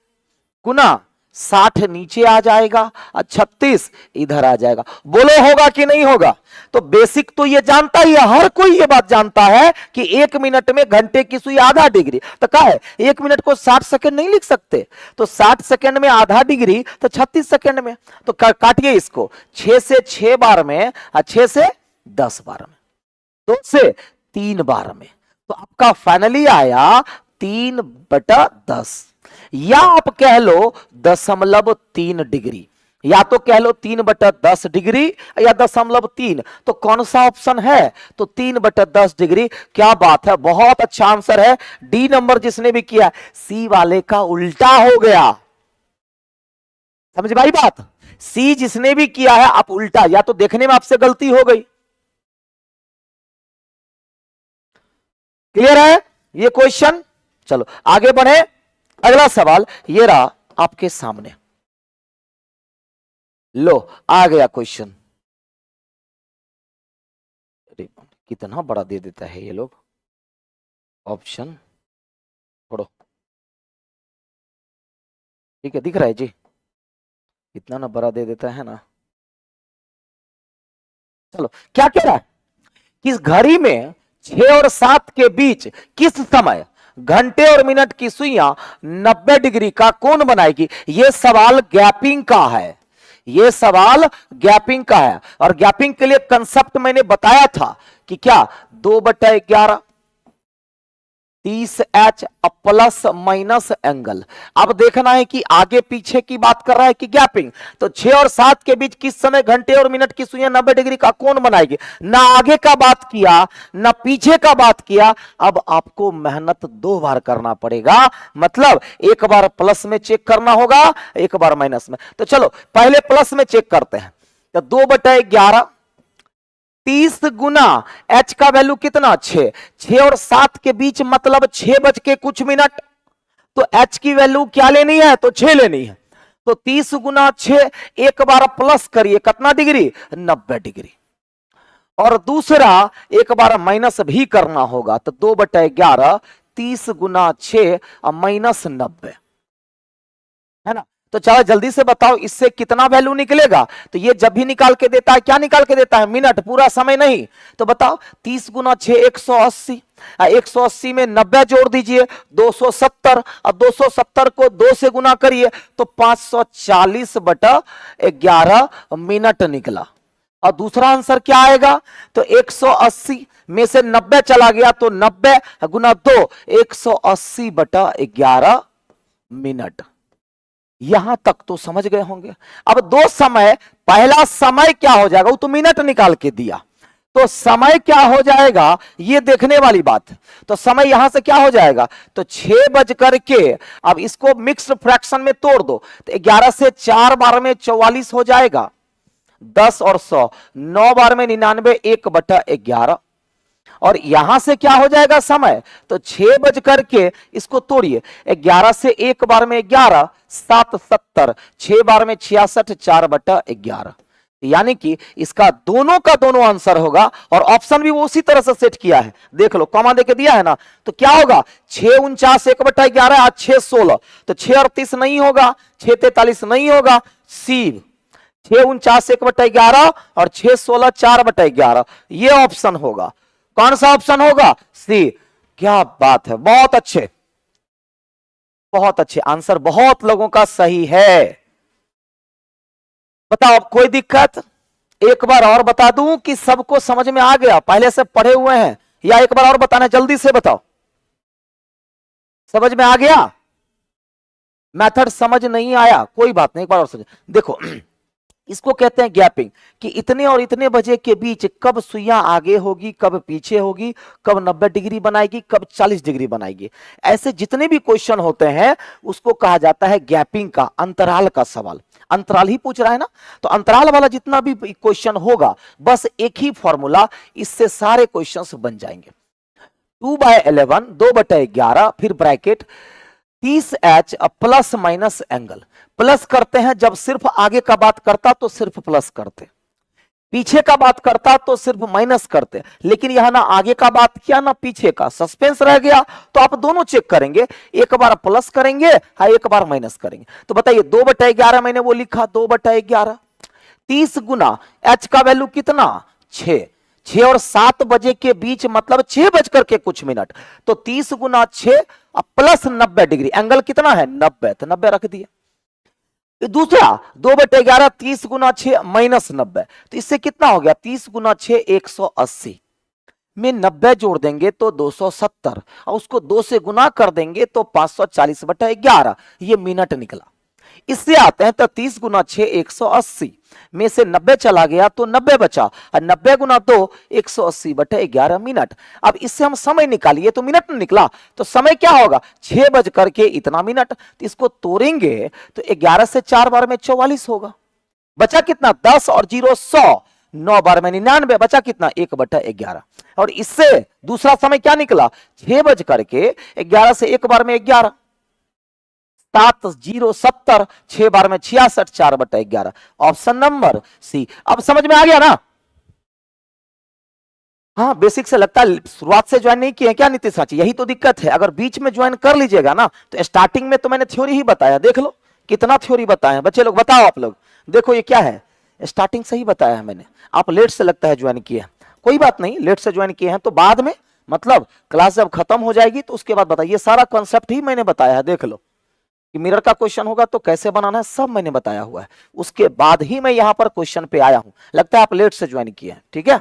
गुना 60 नीचे आ जाएगा और 36 इधर आ जाएगा। बोलो होगा कि नहीं होगा? तो बेसिक तो ये जानता ही है, हर कोई ये बात जानता है कि 1 मिनट में घंटे की सुई आधा डिग्री। तो क्या है, 1 मिनट को 60 सेकंड नहीं लिख सकते? तो 60 सेकंड में आधा डिग्री तो 36 सेकंड में। तो काटिए इसको, 6 से 6 बार में और 6 से 10 बार में, 2 से 3 बार में। तो आपका फाइनली आया 3/10, या आप कह लो 0.3 डिग्री, या तो कह लो 3/10 डिग्री या 0.3। तो कौन सा ऑप्शन है? तो 3/10 डिग्री। क्या बात है, बहुत अच्छा आंसर है। डी नंबर जिसने भी किया, सी वाले का उल्टा हो गया। समझ भाई बात? सी जिसने भी किया है आप उल्टा, या तो देखने में आपसे गलती हो गई। क्लियर है ये क्वेश्चन? चलो आगे बढ़े। अगला सवाल ये रहा आपके सामने। लो, आ गया क्वेश्चन। कितना बड़ा दे देता है ये लोग ऑप्शन। छोड़ो, ठीक है, दिख रहा है जी, इतना ना बड़ा दे देता है ना। चलो, क्या कह रहा है कि इस घड़ी में 6 और 7 के बीच किस समय घंटे और मिनट की सुइयां 90 डिग्री का कोण बनाएगी? यह सवाल गैपिंग का है, यह सवाल गैपिंग का है। और गैपिंग के लिए कंसेप्ट मैंने बताया था कि क्या, 2/11 30H प्लस माइनस एंगल। अब देखना है कि आगे पीछे की बात कर रहा है कि गैपिंग। तो 6 और 7 के बीच किस समय घंटे और मिनट की सुइयां 90 डिग्री का कोण बनाएगी? ना आगे का बात किया ना पीछे का बात किया। अब आपको मेहनत 2 बार करना पड़ेगा, मतलब एक बार प्लस में चेक करना होगा, एक बार माइनस में। तो चलो पहले प्लस में चेक करते हैं। तो 2/11 30 गुना h का वैल्यू कितना? 6। 6 और 7 के बीच मतलब 6 बज के कुछ मिनट। तो h की वैल्यू क्या लेनी है? तो 6 लेनी है। तो 30 गुना 6, एक बार प्लस करिए, कितना डिग्री? 90 डिग्री। और दूसरा एक बार माइनस भी करना होगा। तो 2/11 30 गुना 6 और माइनस 90, है ना? तो चलो जल्दी से बताओ इससे कितना वैल्यू निकलेगा? तो ये जब भी निकाल के देता है, क्या निकाल के देता है? मिनट, पूरा समय नहीं। तो बताओ 30 गुना 6 180, 180 में 90 जोड़ दीजिए 270, और 270 को 2 से गुना करिए तो 540/11 मिनट निकला। और दूसरा आंसर क्या आएगा? तो 180 में से 90 चला गया तो 90 गुना 2, 180/11 मिनट। यहां तक तो समझ गए होंगे। अब 2 समय, पहला समय क्या हो जाएगा? वो तो मिनट निकाल के दिया। तो समय क्या हो जाएगा ये देखने वाली बात है। तो समय यहां से क्या हो जाएगा, तो 6 बज करके, अब इसको मिक्स्ड फ्रैक्शन में तोड़ दो तो 11 से 4 बार में 44 हो जाएगा, 10 और 100, 9 बार में 99, 1/11। और यहां से क्या हो जाएगा समय, तो 6 बज करके इसको तोड़िए, 11 से 1 बार में 11, 7 70, 6 बार में 66, 4/11। यानी कि इसका दोनों का दोनों आंसर होगा। और ऑप्शन भी वो उसी तरह से सेट किया है, देख लो कॉमा देके दिया है ना, तो क्या होगा 649 1/11, आज 6 16, तो 6 38 नहीं होगा, 6 43 नहीं होगा, सी 649 1/11 और 6 16 4/11, ये ऑप्शन होगा। कौन सा ऑप्शन होगा, सी। क्या बात है, बहुत अच्छे, बहुत अच्छे आंसर, बहुत लोगों का सही है। बताओ कोई दिक्कत, एक बार और बता दूं कि सबको समझ में आ गया, पहले से पढ़े हुए हैं, या एक बार और बताना, जल्दी से बताओ, समझ में आ गया, मेथड समझ नहीं आया कोई बात नहीं, एक बार और समझ। देखो इसको कहते हैं गैपिंग, कि इतने और इतने बजे के बीच कब सुइयां आगे होगी, कब पीछे होगी, कब 90 डिग्री बनाएगी, कब 40 डिग्री बनाएगी। ऐसे जितने भी क्वेश्चन होते हैं उसको कहा जाता है गैपिंग का, अंतराल का सवाल। अंतराल ही पूछ रहा है ना, तो अंतराल वाला जितना भी क्वेश्चन होगा, बस एक ही फॉर्मूला, इससे सारे क्वेश्चंस बन जाएंगे। 2/11, 2/11, फिर bracket 30H plus minus angle. Plus करते हैं जब सिर्फ आगे का बात करता तो सिर्फ प्लस करते, पीछे का बात करता तो सिर्फ माइनस करते, लेकिन यहां ना आगे का बात किया ना पीछे का, सस्पेंस रह गया, तो आप दोनों चेक करेंगे, एक बार प्लस करेंगे, हाँ एक बार माइनस करेंगे। तो बताइए 2/11 मैंने वो लिखा, 2/11, 30 गुना H का वैल्यू कितना, 6, 6 और 7 बजे के बीच मतलब 6 बज करके कुछ मिनट, तो 30 गुना 6 प्लस 90 डिग्री, एंगल कितना है 90, तो 90 रख दिया। दूसरा 2/11, 30 गुना 6 माइनस 90, तो इससे कितना हो गया, 30 गुना 6 180 में 90 जोड़ देंगे तो 270, और उसको 2 से गुना कर देंगे तो 540/11, ये मिनट निकला। इससे आते हैं तो 30 गुना 6 180 में से 90 चला गया तो 90 बचा, और 90 गुना 2 180/11 मिनट। अब इससे हम समय निकालिए तो मिनट निकला, तो समय क्या होगा 6 बज करके इतना मिनट, तो इसको तोड़ेंगे तो 11 से 4 बार में 44 होगा, बचा कितना 10 और 0 100, 9 बार में 99, बचा कितना 1/11। और इससे दूसरा समय क्या निकला 6 बज करके 11 से 1 बार में 11, 7 0 70, 6 बार में 66, 4/11, ऑप्शन नंबर सी। अब समझ में आ गया ना, हाँ बेसिक से लगता है शुरुआत से ज्वाइन नहीं किए क्या नीतीश साची, यही तो दिक्कत है। अगर बीच में ज्वाइन कर लीजिएगा ना, तो स्टार्टिंग में तो मैंने थ्योरी ही बताया, देख लो कितना थ्योरी बताया है। बच्चे लोग बताओ, आप लोग देखो ये क्या है, स्टार्टिंग से ही बताया है मैंने, आप लेट से लगता है ज्वाइन किए, कोई बात नहीं, लेट से ज्वाइन किए हैं तो बाद में मतलब क्लास जब खत्म हो जाएगी तो उसके बाद बताइए, सारा कॉन्सेप्ट ही मैंने बताया है, देख लो कि मिरर का क्वेश्चन होगा तो कैसे बनाना है सब मैंने बताया हुआ है, उसके बाद ही मैं यहां पर क्वेश्चन पे आया हूं, लगता है आप लेट से ज्वाइन किए हैं, ठीक है।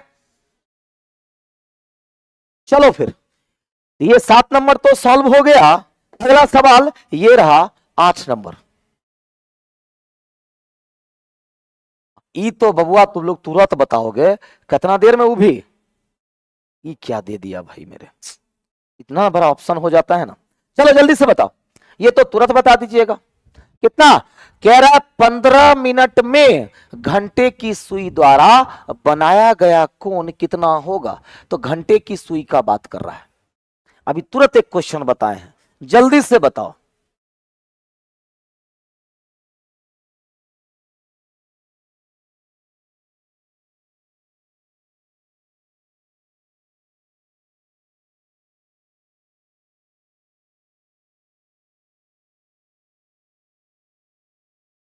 चलो फिर ये 7 नंबर तो सॉल्व हो गया, अगला सवाल ये रहा 8 नंबर। ई तो बबुआ तुम लोग तुरंत बताओगे, कितना देर में उभी, ई क्या दे दिया भाई मेरे, इतना बड़ा ऑप्शन हो जाता है ना। चलो जल्दी से बताओ, ये तो तुरंत बता दीजिएगा, कितना कह रहा है 15 मिनट में घंटे की सुई द्वारा बनाया गया कोण कितना होगा, तो घंटे की सुई का बात कर रहा है। अभी तुरंत एक क्वेश्चन बताए हैं, जल्दी से बताओ।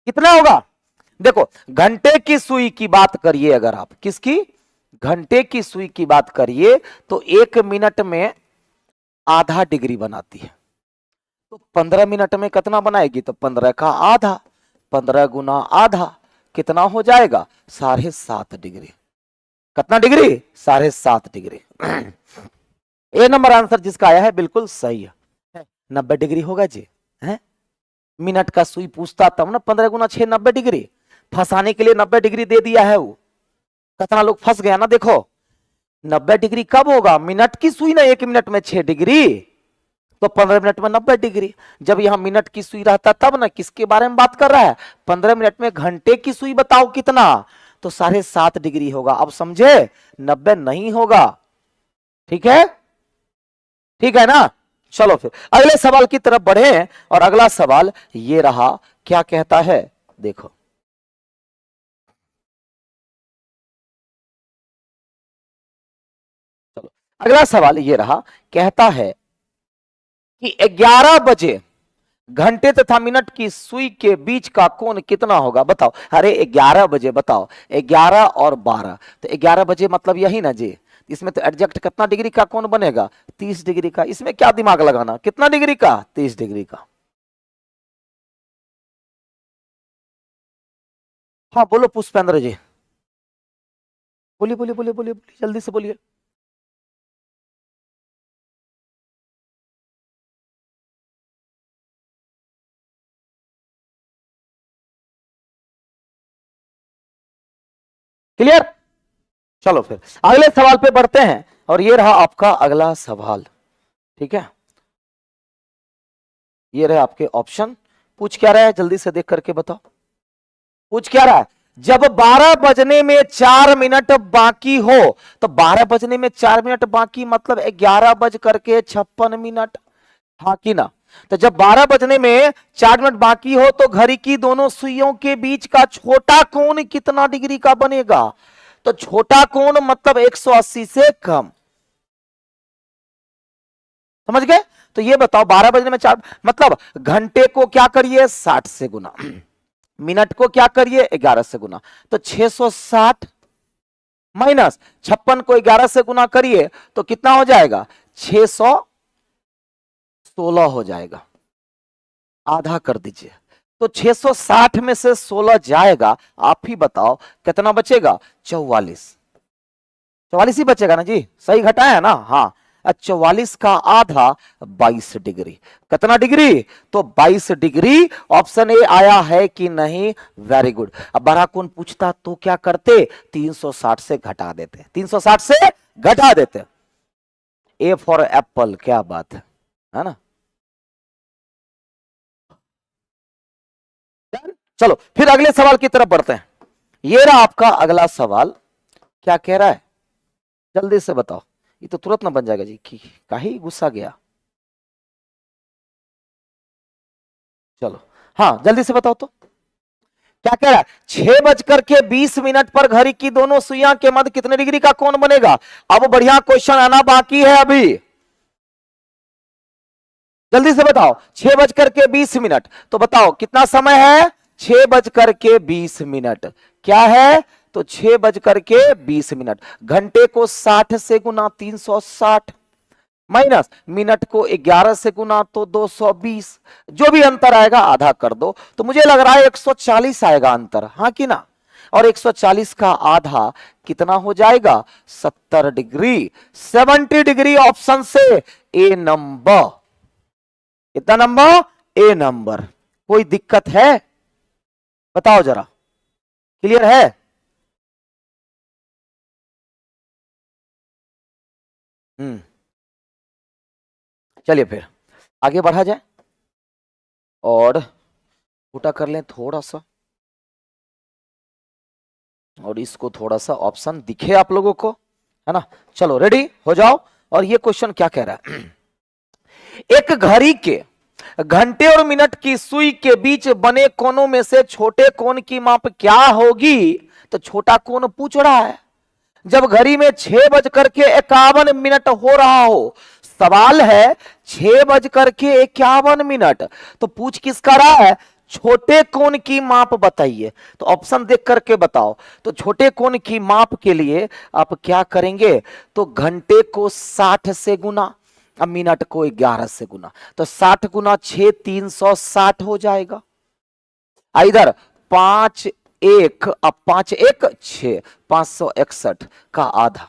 कितना होगा, देखो घंटे की सुई की बात करिए, अगर आप किसकी, घंटे की सुई की बात करिए तो 1 मिनट में आधा डिग्री बनाती है, तो 15 मिनट में कितना बनाएगी, तो 15 का आधा, 15 गुना आधा कितना हो जाएगा 7.5 डिग्री, कितना डिग्री 7.5 डिग्री। ए नंबर आंसर जिसका आया है बिल्कुल सही है, 90 डिग्री होगा जी, है मिनट का सुई पूछता तब ना, 15 गुना 6 90 डिग्री, फंसाने के लिए 90 डिग्री दे दिया है वो, कितना लोग फंस गया ना देखो। 90 डिग्री कब होगा? मिनट की सुई ना, 1 मिनट में 6 डिग्री, तो 15 मिनट में 90 डिग्री। जब यहां मिनट की सुई रहता तब ना, किसके बारे में बात कर रहा है? 15 मिनट में घंटे की सुई बताओ कितना, तो 7.5 डिग्री होगा। अब समझे? 90 नहीं होगा। ठीक है, ठीक है ना? चलो फिर अगले सवाल की तरफ बढ़े, और अगला सवाल ये रहा, क्या कहता है देखो। चलो अगला सवाल ये रहा, कहता है कि 11 बजे घंटे तथा मिनट की सुई के बीच का कोण कितना होगा? बताओ। अरे 11 बजे बताओ, 11 और 12, तो 11 बजे मतलब यही ना जी। इसमें तो एडजस्ट कितना डिग्री का कोण बनेगा? 30 डिग्री का। इसमें क्या दिमाग लगाना, कितना डिग्री का? 30 डिग्री का। हाँ बोलो पुष्पेंद्र जी, बोलिए बोलिए बोलिए बोलिए बोलिए, जल्दी से बोलिए। क्लियर? चलो फिर अगले सवाल पे बढ़ते हैं, और ये रहा आपका अगला सवाल। ठीक है, ये रहे आपके ऑप्शन। पूछ क्या रहा है, जल्दी से देख करके बताओ। पूछ क्या रहा है? जब 12 बजने में 4 मिनट बाकी हो, तो 12 बजने में 4 मिनट बाकी मतलब 11 बज करके 56 मिनट, हाँ कि ना? तो जब 12 बजने में 4 मिनट बाकी हो, तो घड़ी की दोनों सुइयों के बीच का छोटा कोण कितना डिग्री का बनेगा? तो छोटा कोण मतलब 180 से कम। समझ गए? तो ये बताओ, 12 बजने में 4 मतलब घंटे को क्या करिए? 60 से गुना, मिनट को क्या करिए? 11 से गुना, तो 660 माइनस 56 को 11 से गुना करिए तो कितना हो जाएगा? 616 हो जाएगा। आधा कर दीजिए, तो 660 में से 16 जाएगा, आप ही बताओ कितना बचेगा? 44। 44 ही बचेगा ना जी, सही घटाया है ना? हाँ, 44 का आधा 22 डिग्री। कितना डिग्री? तो 22 डिग्री। ऑप्शन ए आया है कि नहीं? Very good. अब बड़ा कौन पूछता तो क्या करते? 360 से घटा देते, 360 से घटा देते। ए फॉर एप्पल, क्या बात है ना? चलो फिर अगले सवाल की तरफ बढ़ते हैं। ये रहा आपका अगला सवाल, क्या कह रहा है? जल्दी से बताओ, ये तो तुरंत ना बन जाएगा जी, काहे गुस्सा गया? चलो हाँ जल्दी से बताओ तो। क्या कह रहा है? 6 बजकर के 20 मिनट पर घड़ी की दोनों सुइयां के मध्य कितने डिग्री का कोण बनेगा? अब बढ़िया क्वेश्चन आना बाकी है अभी, जल्दी से बताओ। 6 बजकर के 20 मिनट, तो बताओ कितना समय है? 6 बजकर के 20 मिनट। क्या है? तो 6 बजकर के 20 मिनट। घंटे को 60 से गुना 360, माइनस मिनट को 11 से गुना तो 220। जो भी अंतर आएगा आधा कर दो, तो मुझे लग रहा है 140 आएगा अंतर, हाँ कि ना? और 140 का आधा कितना हो जाएगा? 70 डिग्री। 70 डिग्री ऑप्शन से ए नंबर। कितना नंबर? ए नंबर। कोई दिक्कत है? बताओ जरा, क्लियर है? हम्म, चलिए फिर आगे बढ़ा जाए, और छोटा कर लें थोड़ा सा, और इसको थोड़ा सा ऑप्शन दिखे आप लोगों को, है ना? चलो रेडी हो जाओ। और ये क्वेश्चन क्या कह रहा है? एक घड़ी के घंटे और मिनट की सुई के बीच बने कोनों में से छोटे कोण की माप क्या होगी? तो छोटा कोण पूछ रहा है। जब घड़ी में 6 बजकर के 51 मिनट हो रहा हो, सवाल है 6 बजकर के 51 मिनट, तो पूछ किसका रहा है? छोटे कोण की माप बताइए। तो ऑप्शन देख करके बताओ। तो छोटे कोण की माप के लिए आप क्या करेंगे? तो घंटे को 60 से गुना, अब मिनट को 11 से गुना, तो 60 गुना 6 360 हो जाएगा। इधर 5 1, अब 5 1 6, 561 का आधा।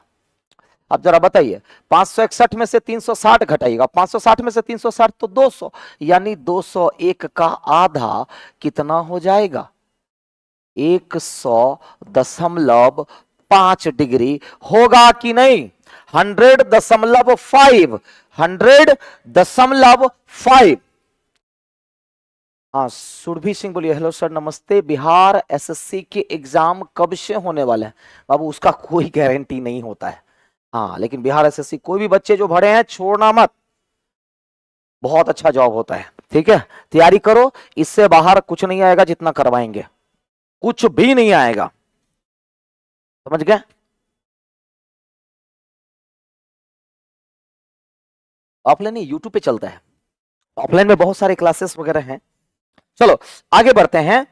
अब जरा बताइए, 561 में से 360 घटाइएगा, 560 में से 360 तो 200, यानी 201 का आधा कितना हो जाएगा? 100.5 डिग्री होगा कि नहीं? 100.5, 100.5। हाँ, सुरभि सिंह बोलिए, हेलो सर नमस्ते, बिहार एसएससी के एग्जाम कब से होने वाले हैं? बाबू उसका कोई गारंटी नहीं होता है। हाँ, लेकिन बिहार एसएससी कोई भी बच्चे जो भरे हैं छोड़ना मत, बहुत अच्छा जॉब होता है। ठीक है, तैयारी करो, इससे बाहर कुछ नहीं आएगा जितना करवाएंगे, कुछ भी नहीं आएगा, समझ गए? ऑफलाइन नहीं, यूट्यूब पे चलता है, ऑफलाइन में बहुत सारे क्लासेस वगैरह हैं। चलो आगे बढ़ते हैं,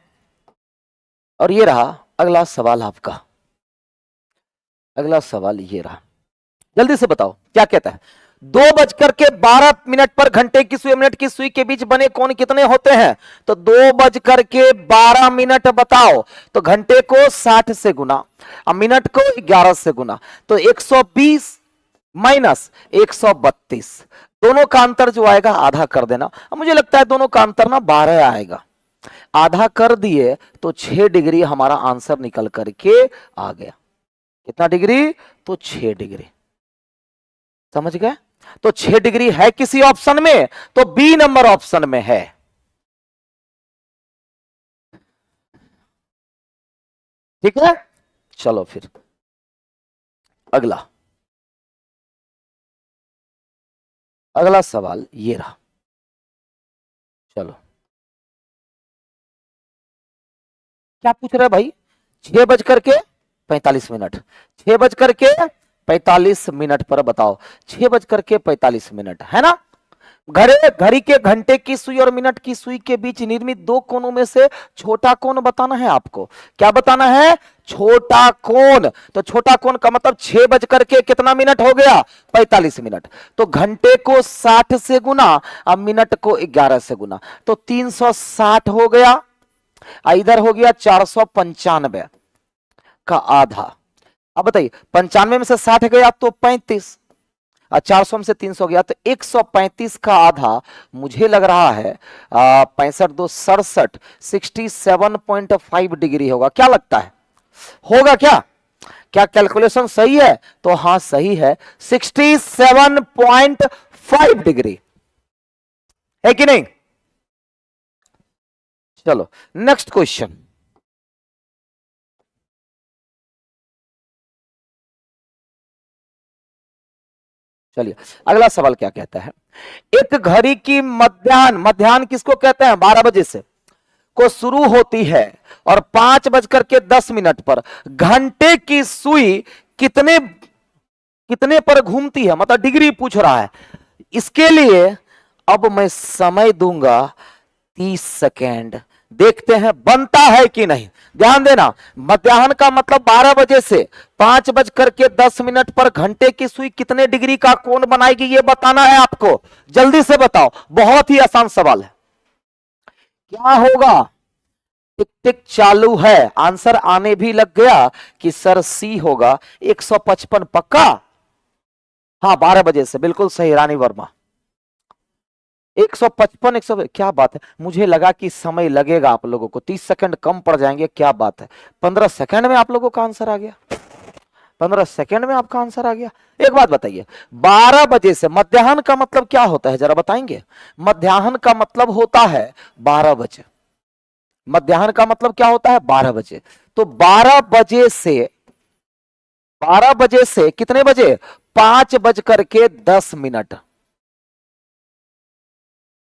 और ये रहा अगला सवाल आपका। अगला सवाल ये रहा, जल्दी से बताओ क्या कहता है। 2:12 पर घंटे की सुई मिनट की सुई के बीच बने कोण कितने होते हैं? तो 2:12 बताओ, तो घंटे को 60 से गुना, अब मिनट को 11 से गुना, तो 120 माइनस 132, दोनों का अंतर जो आएगा आधा कर देना। अब मुझे लगता है दोनों का अंतर ना 12 आएगा, आधा कर दिए तो 6 डिग्री हमारा आंसर निकल करके आ गया। कितना डिग्री? तो 6 डिग्री, समझ गए? तो 6 डिग्री है किसी ऑप्शन में, तो बी नंबर ऑप्शन में है। ठीक है, चलो फिर अगला, अगला सवाल ये रहा। चलो क्या पूछ रहे भाई? 6:45, 6:45 पर बताओ, 6:45 है ना? घड़ी के घंटे की सुई और मिनट की सुई के बीच निर्मित दो कोनों में से छोटा कोण बताना है आपको। क्या बताना है? छोटा कोण। तो छोटा कोण का मतलब 6:कितना हो गया? 45 मिनट। तो घंटे को 60 से गुना और मिनट को 11 से गुना, तो 360 हो गया, इधर हो गया 495 का आधा। अब बताइए, 95 में से 60 गया तो 35, 400 में से 300 गया तो 135 का आधा। मुझे लग रहा है 65 2 67 67.5 डिग्री होगा। क्या लगता है, होगा क्या? क्या कैलकुलेशन सही है? तो हाँ सही है, 67.5 डिग्री है कि नहीं? चलो नेक्स्ट क्वेश्चन। चलिए अगला सवाल क्या कहता है। एक घड़ी की मध्याह्न किसको कहते हैं? 12 बजे से को शुरू होती है और 5:10 पर घंटे की सुई कितने कितने पर घूमती है, मतलब डिग्री पूछ रहा है। इसके लिए अब मैं समय दूंगा 30 सेकेंड, देखते हैं बनता है कि नहीं। ध्यान देना, मध्याह्न का मतलब 12 बजे से 5:10 पर घंटे की सुई कितने डिग्री का कोण बनाएगी, यह बताना है आपको। जल्दी से बताओ, बहुत ही आसान सवाल है। क्या होगा? टिक टिक चालू है, आंसर आने भी लग गया कि सर सी होगा, 155 पक्का। हाँ 12 बजे से, बिल्कुल सही रानी वर्मा। 155 100, क्या बात है, मुझे लगा कि समय लगेगा आप लोगों को, 30 सेकंड कम पड़ जाएंगे। क्या बात है, 15 सेकंड में आप लोगों का आंसर आ गया। 15 सेकंड में आपका आंसर आ गया। एक बात बताइए, 12 बजे से मध्याह्न का मतलब क्या होता है, जरा बताएंगे? मध्याह्न का मतलब होता है 12 बजे। मध्याह्न का मतलब क्या होता है? 12 बजे। तो 12 बजे से कितने बजे? 5:10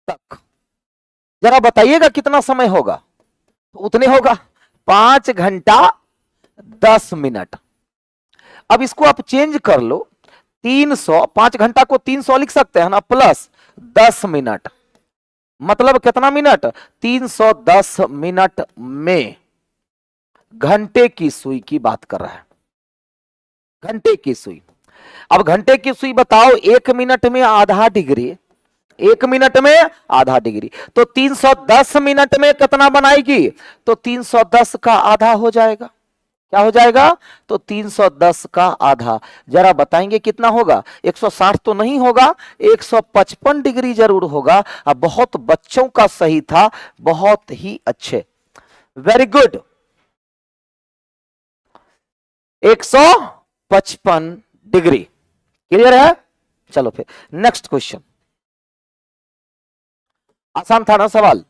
तक। जरा बताइएगा कितना समय होगा? तो उतने होगा, 5 घंटा 10 मिनट। अब इसको आप चेंज कर लो, 300, 5 घंटा को 300 लिख सकते हैं ना, प्लस 10 मिनट, मतलब कितना मिनट? 310 मिनट में घंटे की सुई की बात कर रहा है। घंटे की सुई, अब घंटे की सुई बताओ, 1 मिनट में आधा डिग्री, 1 मिनट में आधा डिग्री, तो 310 मिनट में कितना बनाएगी? तो 310 का आधा हो जाएगा। क्या हो जाएगा? तो 310 का आधा। जरा बताएंगे कितना होगा? 160 तो नहीं होगा, 155 डिग्री जरूर होगा। अब बहुत बच्चों का सही था, बहुत ही अच्छे, वेरी गुड। 155 डिग्री। क्लियर है? चलो फिर नेक्स्ट क्वेश्चन, आसान था ना सवाल?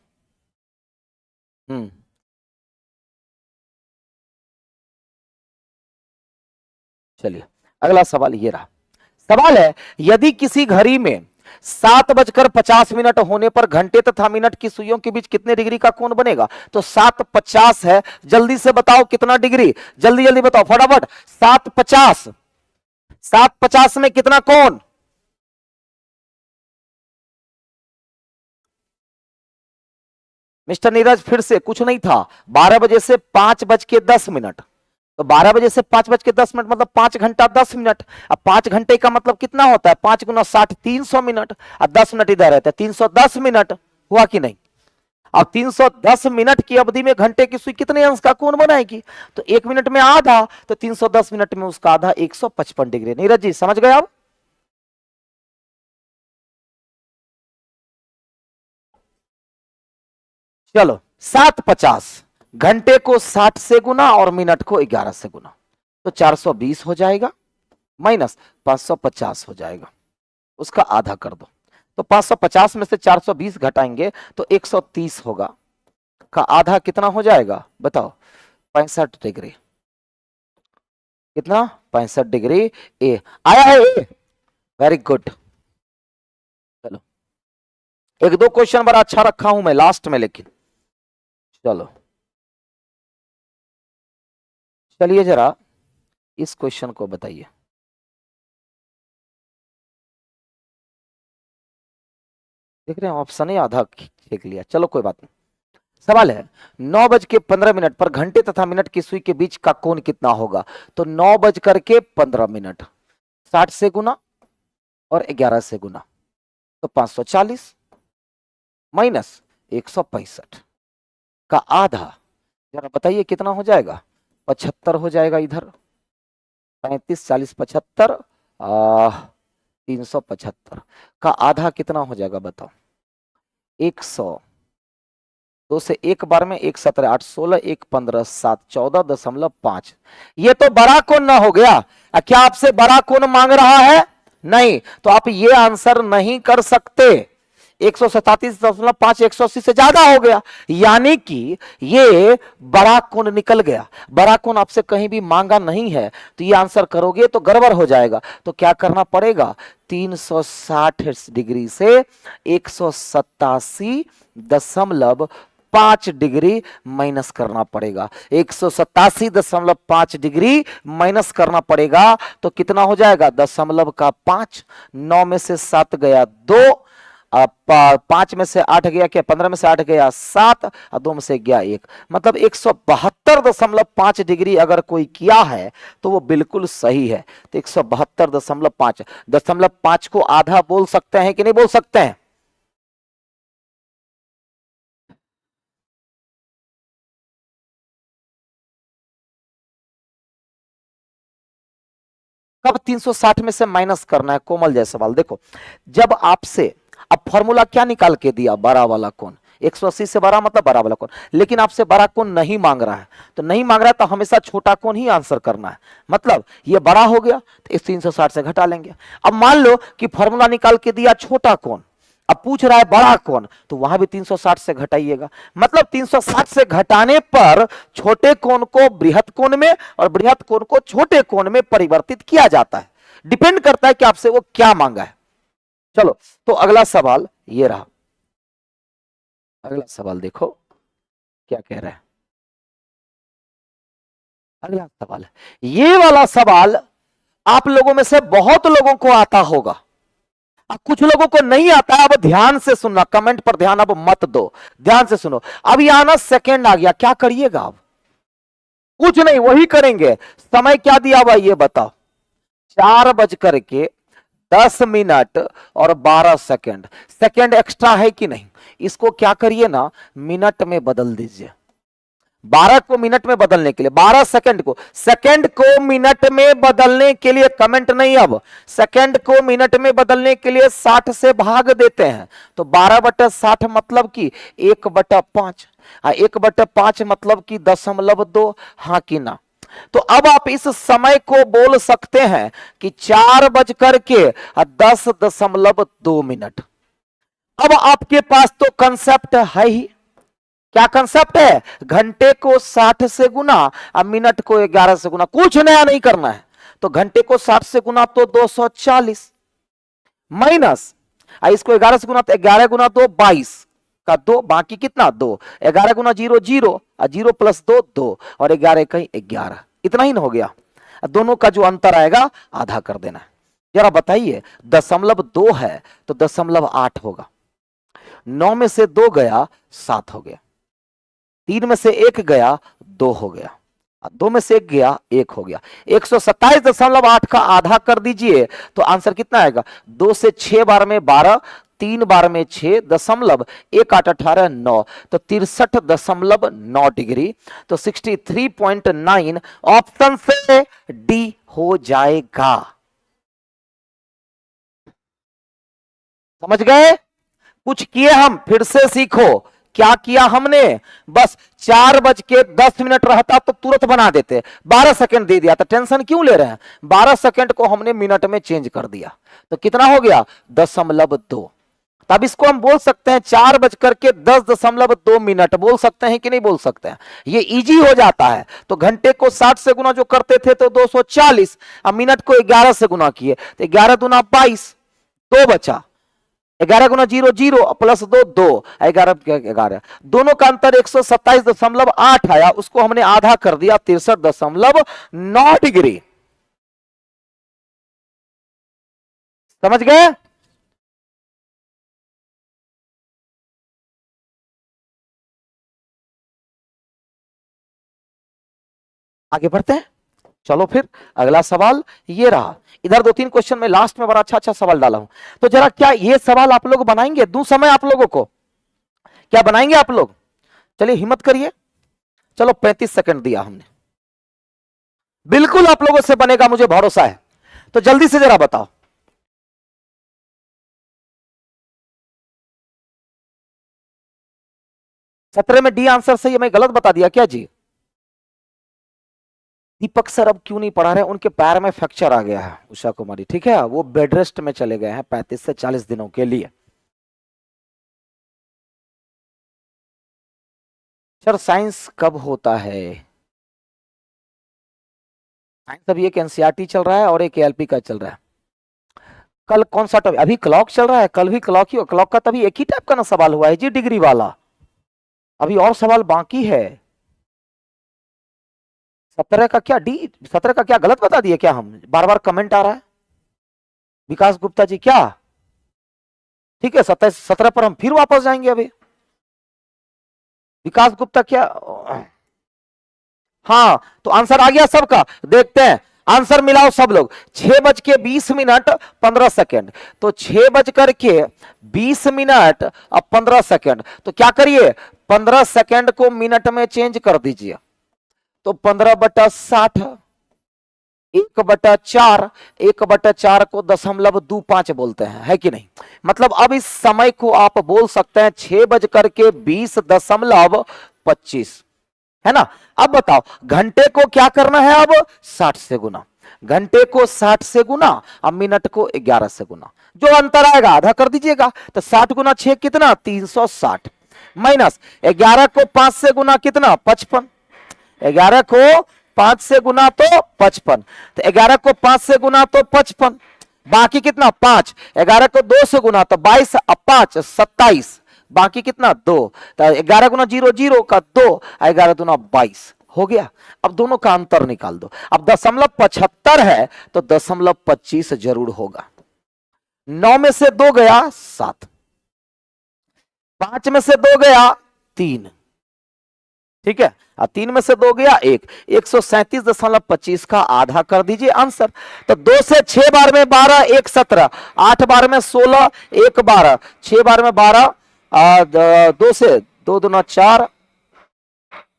चलिए अगला सवाल ये रहा। सवाल है, यदि किसी घड़ी में 7:50 होने पर घंटे तथा मिनट की सुइयों के बीच कितने डिग्री का कोण बनेगा? तो 7:50 है, जल्दी से बताओ कितना डिग्री, जल्दी जल्दी बताओ फटाफट। 7:50, 7:50 में कितना कोण? मिस्टर नीरज फिर से कुछ नहीं था, 12 बजे से 5:10, तो 12 बजे से 5:10 मतलब 5 घंटा 10 मिनट। अब 5 घंटे का मतलब कितना होता है? 5 गुना 60, 300 मिनट, और 10 मिनट इधर रहता है, 310 मिनट। हुआ कि नहीं? अब 310 मिनट की अवधि में घंटे की सुई कितने अंश का कोण बनाएगी? तो 1 मिनट में आधा, तो 310 मिनट में उसका आधा 155 डिग्री। नीरज जी समझ गए आप? चलो 7:50, घंटे को 60 से गुना और मिनट को 11 से गुना, तो 420 हो जाएगा, माइनस 550 हो जाएगा, उसका आधा कर दो। तो 550 में से 420 घटाएंगे तो 130 होगा, का आधा कितना हो जाएगा बताओ? 65 डिग्री। कितना? 65 डिग्री। ए आया है, ए वेरी गुड। चलो एक दो क्वेश्चन बड़ा अच्छा रखा हूं मैं लास्ट में, लेकिन चलो चलिए जरा इस क्वेश्चन को बताइए। देख रहे हैं ऑप्शन ही आधा देख लिया, चलो कोई बात नहीं। सवाल है, 9:15 पर घंटे तथा मिनट की सुई के बीच का कोण कितना होगा? तो 9:15, 60 से गुना और 11 से गुना, तो 540 माइनस 165 का आधा, जरा बताइए कितना हो जाएगा? 75 हो जाएगा इधर, 35 40 75, 375 का आधा कितना हो जाएगा बताओ? 100, 2 से 1 बार में 1 17 8 16 1 15 7 14.5। ये तो बड़ा कोण ना हो गया? क्या आपसे बड़ा कोण मांग रहा है? नहीं, तो आप ये आंसर नहीं कर सकते। 137.5 180 से ज्यादा हो गया, यानी कि ये बड़ा कोण निकल गया। बड़ा कोण आपसे कहीं भी मांगा नहीं है, तो ये आंसर करोगे तो गड़बड़ हो जाएगा। तो क्या करना पड़ेगा? 360 डिग्री से 187.5 डिग्री माइनस करना पड़ेगा। 187.5 डिग्री माइनस करना पड़ेगा, तो कितना हो जाएगा? 0.5, 9 में से 7 गया 2, 5 में से 8 गया क्या? 15 में से 8 गया 7, और 2 में से गया 1, मतलब 172.5 डिग्री अगर कोई किया है तो वो बिल्कुल सही है। तो 172.5, 0.5 को आधा बोल सकते हैं कि नहीं बोल सकते हैं? कब 360 में से माइनस करना है? कोमल जय सवाल देखो, जब आपसे अब फॉर्मूला क्या निकाल के दिया? बड़ा वाला कोण, 180 से बड़ा मतलब बड़ा वाला कोण, लेकिन आपसे बड़ा कोण नहीं मांग रहा है। तो नहीं मांग रहा है तो हमेशा छोटा कोण ही आंसर करना है। मतलब ये बड़ा हो गया तो इस 360 से घटा लेंगे। अब मान लो कि फॉर्मूला निकाल के दिया छोटा कोण, अब पूछ रहा है बड़ा कोण, तो वहां भी 360 से घटाइएगा। मतलब 360 से घटाने पर छोटे कोण को बृहत कोण में और बृहत कोण को छोटे कोण में परिवर्तित किया जाता है। डिपेंड करता है कि आपसे वो क्या मांगा है। चलो तो अगला सवाल ये रहा। अगला सवाल देखो क्या कह रहा है। अगला सवाल है, ये वाला सवाल आप लोगों में से बहुत लोगों को आता होगा, अब कुछ लोगों को नहीं आता है। अब ध्यान से सुनना, कमेंट पर ध्यान अब मत दो, ध्यान से सुनो। अब यहाँ ना सेकेंड आ गया, क्या करिएगा? अब कुछ नहीं, वही करेंगे। समय क्या दिया हुआ ये बताओ? 4:10 और 12 सेकेंड। सेकेंड एक्स्ट्रा है कि नहीं? इसको क्या करिए ना, मिनट में बदल दीजिए। 12 को मिनट में बदलने के लिए, 12 सेकंड को मिनट में बदलने के लिए, कमेंट नहीं, अब सेकंड को मिनट में बदलने के लिए 60 से भाग देते हैं। तो 12/60 मतलब कि 1/5, 1/5 मतलब कि 0.2, हाँ कि ना? तो अब आप इस समय को बोल सकते हैं कि 4:10.2 अब आपके पास तो कंसेप्ट है ही। क्या कंसेप्ट है? घंटे को 60 से गुना और मिनट को 11 से गुना, कुछ नया नहीं करना है। तो घंटे को 60 से गुना तो 240 माइनस, इसको 11 से गुना तो 11 गुना 2 22 का 2, बाकी कितना 2, 11 गुना 0 0 और 0 प्लस 2 2 और 11 कहीं 11, इतना ही ना हो गया। दोनों का जो अंतर आएगा आधा कर देना है। जरा बताइए 0.2 है तो 0.8 होगा, 9 में से 2 गया 7 हो गया, 3 में से 1 गया 2 हो गया, 2 में से 1 गया 1 हो गया। 127.8 का आधा कर दीजिए तो आंसर कितना आएगा? 2 से 6 बार में 12, 3 बार में 6, 1 8 18 9, तो 63.9 डिग्री, तो 63.9 ऑप्शन से डी हो जाएगा। समझ गए? कुछ किए हम, फिर से सीखो। क्या किया हमने? बस 4:10 रहता तो तुरंत बना देते, 12 सेकंड दे दिया, तो टेंशन क्यों ले रहे हैं? 12 सेकंड को हमने मिनट में चेंज कर दिया, तो कितना हो गया? 0.2। तब इसको हम बोल सकते हैं 4:10.2 बोल सकते हैं कि नहीं बोल सकते हैं? ये इजी हो जाता है। तो घंटे को 60 से गुना जो करते थे तो 240, अब मिनट को 11 से गुना किए तो 11 दूना 22, 2 बचा, 11 गुना 0 0 प्लस 2 2, 11, दोनों का अंतर 127.8 आया, उसको हमने आधा कर दिया 63.9 डिग्री। समझ गए? आगे बढ़ते हैं, चलो फिर अगला सवाल ये रहा। इधर 2-3 क्वेश्चन में लास्ट में बड़ा अच्छा अच्छा सवाल डाला हूं, तो जरा क्या ये सवाल आप लोग बनाएंगे? दूं समय आप लोगों को, क्या बनाएंगे आप लोग? चलिए हिम्मत करिए। चलो 35 सेकंड दिया हमने, बिल्कुल आप लोगों से बनेगा, मुझे भरोसा है। तो जल्दी से जरा बताओ। सत्रह में डी आंसर सही है, मैं गलत बता दिया क्या जी? दीपक सर अब क्यों नहीं पढ़ा रहे? उनके पैर में फ्रैक्चर आ गया है, उषा कुमारी, ठीक है, वो बेड रेस्ट में चले गए हैं 35 से 40 दिनों के लिए। सर साइंस कब होता है? साइंस अभी एक एनसीईआरटी चल रहा है और एक एएलपी का चल रहा है। कल कौन सा टॉपिक? अभी क्लॉक चल रहा है, कल भी क्लॉक ही, क्लॉक का तभी एक ही टाइप का ना सवाल हुआ है जी, डिग्री वाला। अभी और सवाल बाकी है। 17 का क्या डी, 17 का क्या गलत बता दिए क्या हम? बार बार कमेंट आ रहा है विकास गुप्ता जी, क्या? ठीक है 27 17 पर हम फिर वापस जाएंगे। अभी विकास गुप्ता क्या? हाँ तो आंसर आ गया सबका, देखते हैं आंसर मिलाओ सब लोग। 6:20 15 तो 6:20 अब 15 सेकंड, तो क्या करिए 15 सेकंड को मिनट में चेंज कर दीजिए, तो 15/60, 1/4, 1/4 को 0.25 बोलते हैं, है कि नहीं? मतलब अब इस समय को आप बोल सकते हैं 6:20.25, है ना? अब बताओ घंटे को क्या करना है? अब 60 से गुना, घंटे को 60 से गुना, अब मिनट को 11 से गुना, जो अंतर आएगा आधा कर दीजिएगा, तो 60 गुना 6 कितना? 360, माइनस 11 को 5 से गुना कितना? 55, 11 को 5 से गुना तो 55, तो 11 को 5 से गुना तो 55, बाकी कितना? 5, 11 को 2 से गुना तो 22, अब 5 27, बाकी कितना? 2, तो 11 गुना 0 0 का 2, 11 दूना 22 हो गया। अब दोनों का अंतर निकाल दो। अब 0.75 है तो 0.25 जरूर होगा। 9 में से 2 गया 7, 5 में से 2 गया 3, ठीक है, 3 में से 2 गया 1, 137.25 का आधा कर दीजिए आंसर। तो 2 से 6 बार में 12, 1 17, 8 बार में 16, 1 12, 6 बार में 12, 2 से 2 दूना 4,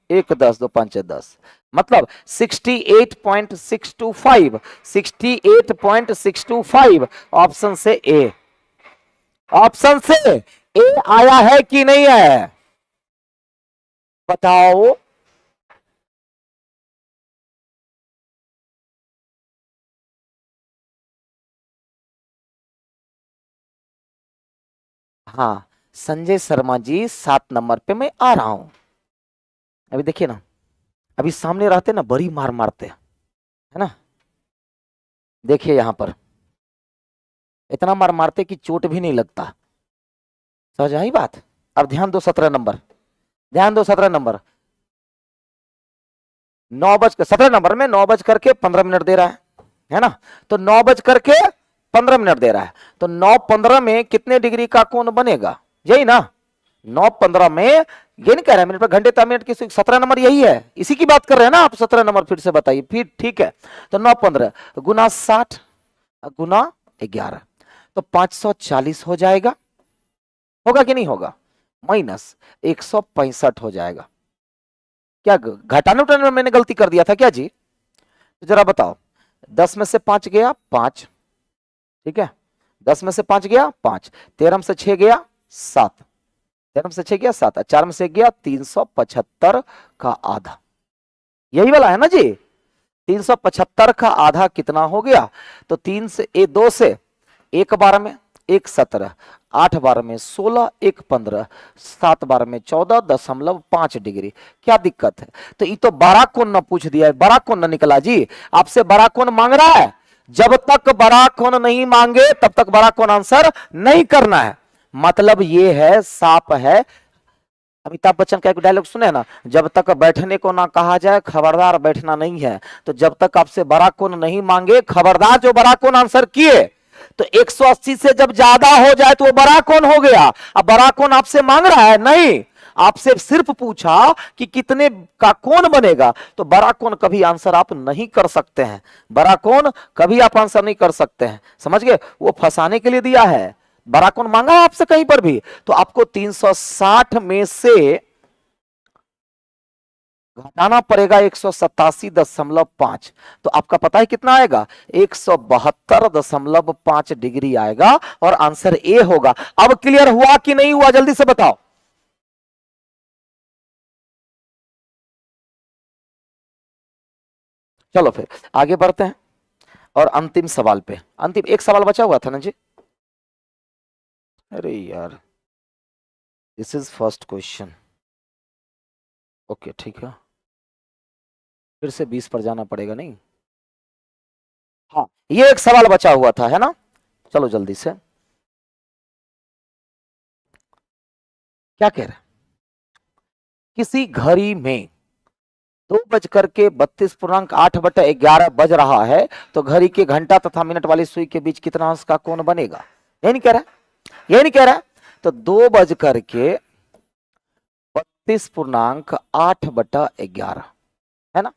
1 10, 2 5 10, मतलब 68.625, 68.625 ऑप्शन से ए, ऑप्शन से ए आया है कि नहीं है बताओ? हाँ संजय शर्मा जी 7 नंबर पे मैं आ रहा हूं। अभी देखिए ना, अभी सामने रहते ना बड़ी मार मारते है ना। देखिए यहां पर इतना मार मारते कि चोट भी नहीं लगता। समझ आई बात। अब ध्यान दो 17 नंबर, ध्यान दो 17 नंबर। 9 बज कर 17 नंबर में 9 बज करके 15 मिनट दे रहा है ना। तो 9 बज करके 15 मिनट दे रहा है, तो 9:15 में कितने डिग्री का कोण बनेगा, यही ना। 9:15 में, ये नहीं कह रहा मिनट पर घंटे ता मिनट की, 17 नंबर यही है, इसी की बात कर रहे हैं ना आप। 17 नंबर फिर से बताइए फिर, ठीक है। तो 9:15 गुना 60 गुना 11, तो 540 हो जाएगा, होगा कि नहीं होगा, माइनस 165 हो जाएगा। क्या घटाने उठाने में मैंने गलती कर दिया था क्या जी? तो जरा बताओ, 10 में से 5 गया 5, ठीक है, 10 में से 5 गया 5, 13 में से 6 गया 7, 13 में से 6 गया 7, 4 में से 1 गया 375 का आधा, यही वाला है ना जी। 375 का आधा कितना हो गया, तो 3 से 2 से 1 बार में 1 17, 8 बार में 16, 1 15, 7 बार में 14.5 डिग्री। क्या दिक्कत है? तो ये तो बड़ा कोण न पूछ दिया है, बड़ा कोण न निकला जी, आपसे बड़ा कोण मांग रहा है। जब तक बड़ा कोण नहीं मांगे तब तक बड़ा कोण आंसर नहीं करना है। मतलब ये है, साफ है। अमिताभ बच्चन का एक डायलॉग सुने ना, जब तक बैठने को ना कहा जाए खबरदार बैठना नहीं है। तो जब तक आपसे बड़ा कोण नहीं मांगे खबरदार जो बड़ा कोण आंसर किए, तो 180 से जब ज्यादा हो जाए तो वो बड़ा कोण हो गया। अब बड़ा कोण आपसे मांग रहा है, नहीं, आपसे सिर्फ पूछा कि कितने का कोण बनेगा। तो बड़ा कोण कभी आंसर आप नहीं कर सकते हैं, बड़ा कोण कभी आप आंसर नहीं कर सकते हैं, समझ गए। वो फंसाने के लिए दिया है, बड़ा कोण मांगा है आपसे कहीं पर भी, तो आपको 360 में से घटाना पड़ेगा 187.5, तो आपका पता है कितना आएगा, 172.5 डिग्री आएगा और आंसर ए होगा। अब क्लियर हुआ कि नहीं हुआ, जल्दी से बताओ। चलो फिर आगे बढ़ते हैं और अंतिम सवाल पे। अंतिम एक सवाल बचा हुआ था ना जी। अरे यार, this is first question. Okay ठीक है, फिर से 20 पर जाना पड़ेगा नहीं। हाँ ये एक सवाल बचा हुआ था, है ना। चलो जल्दी से, क्या कह रहे हैं, किसी घड़ी में 2:32.8 बज रहा है, तो घड़ी के घंटा तथा मिनट वाली सुई के बीच कितना अंश का कोण बनेगा। यही नहीं कह रहा, यही नहीं कह रहा। तो 2:32.8 है ना,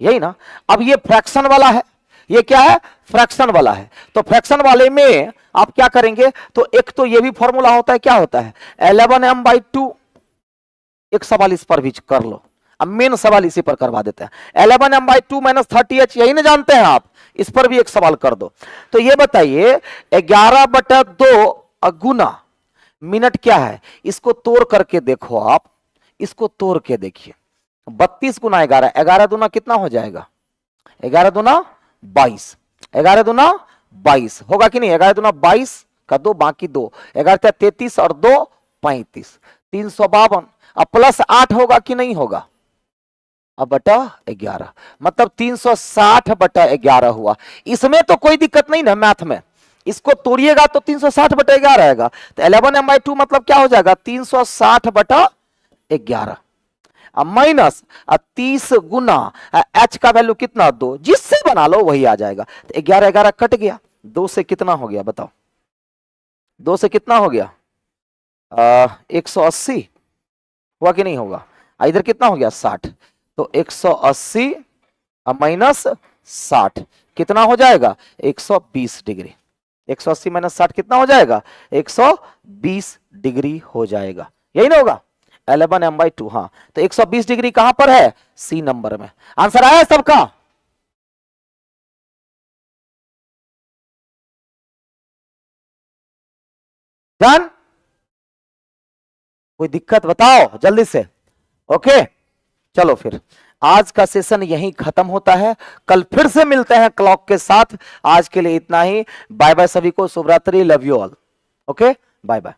यही ना। अब ये फ्रैक्शन वाला है, ये क्या है, फ्रैक्शन वाला है। तो फ्रैक्शन वाले में आप क्या करेंगे, तो एक तो ये भी फॉर्मूला होता है, क्या होता है, 11m/2। एक सवाल इस पर भी कर लो, अब मेन सवाल इसी पर करवा देते हैं। 11m/2 - 30h, यही ना जानते हैं आप, इस पर भी एक सवाल कर दो। तो ये बताइए 11/2 गुना मिनट क्या है, इसको तोड़ करके देखो आप, इसको तोड़ के देखिए। 32 गुना 11, 11 दूना कितना हो जाएगा, 11 दूना 22, 11 दूना 22 होगा कि नहीं, 11 दूना 22 का 2 बाकी 2, 11 33 और 2 35, 352। अब प्लस 8 होगा कि नहीं होगा, अब बटा 11, मतलब 360/11 हुआ। इसमें तो कोई दिक्कत नहीं ना मैथ में, इसको तोड़िएगा तो 360/11 आएगा। तो 11m/2 मतलब क्या हो जाएगा, 360/11 माइनस 30 गुना h का वैल्यू कितना 2, जिससे बना लो वही आ जाएगा। तो 11 11 कट गया, 2 से कितना हो गया बताओ, 2 से कितना हो गया 180 हुआ कि नहीं होगा। इधर कितना हो गया 60, तो 180 माइनस 60 कितना हो जाएगा 120 डिग्री। 180 माइनस 60 कितना हो जाएगा 120 डिग्री हो जाएगा, यही ना होगा 11m/2। हाँ तो 120 डिग्री कहां पर है, सी नंबर में। आंसर आया सबका, डन, कोई दिक्कत बताओ जल्दी से। ओके चलो फिर आज का सेशन यहीं खत्म होता है, कल फिर से मिलते हैं क्लॉक के साथ। आज के लिए इतना ही, बाय बाय सभी को, शुभ रात्रि, love you all. Okay bye bye.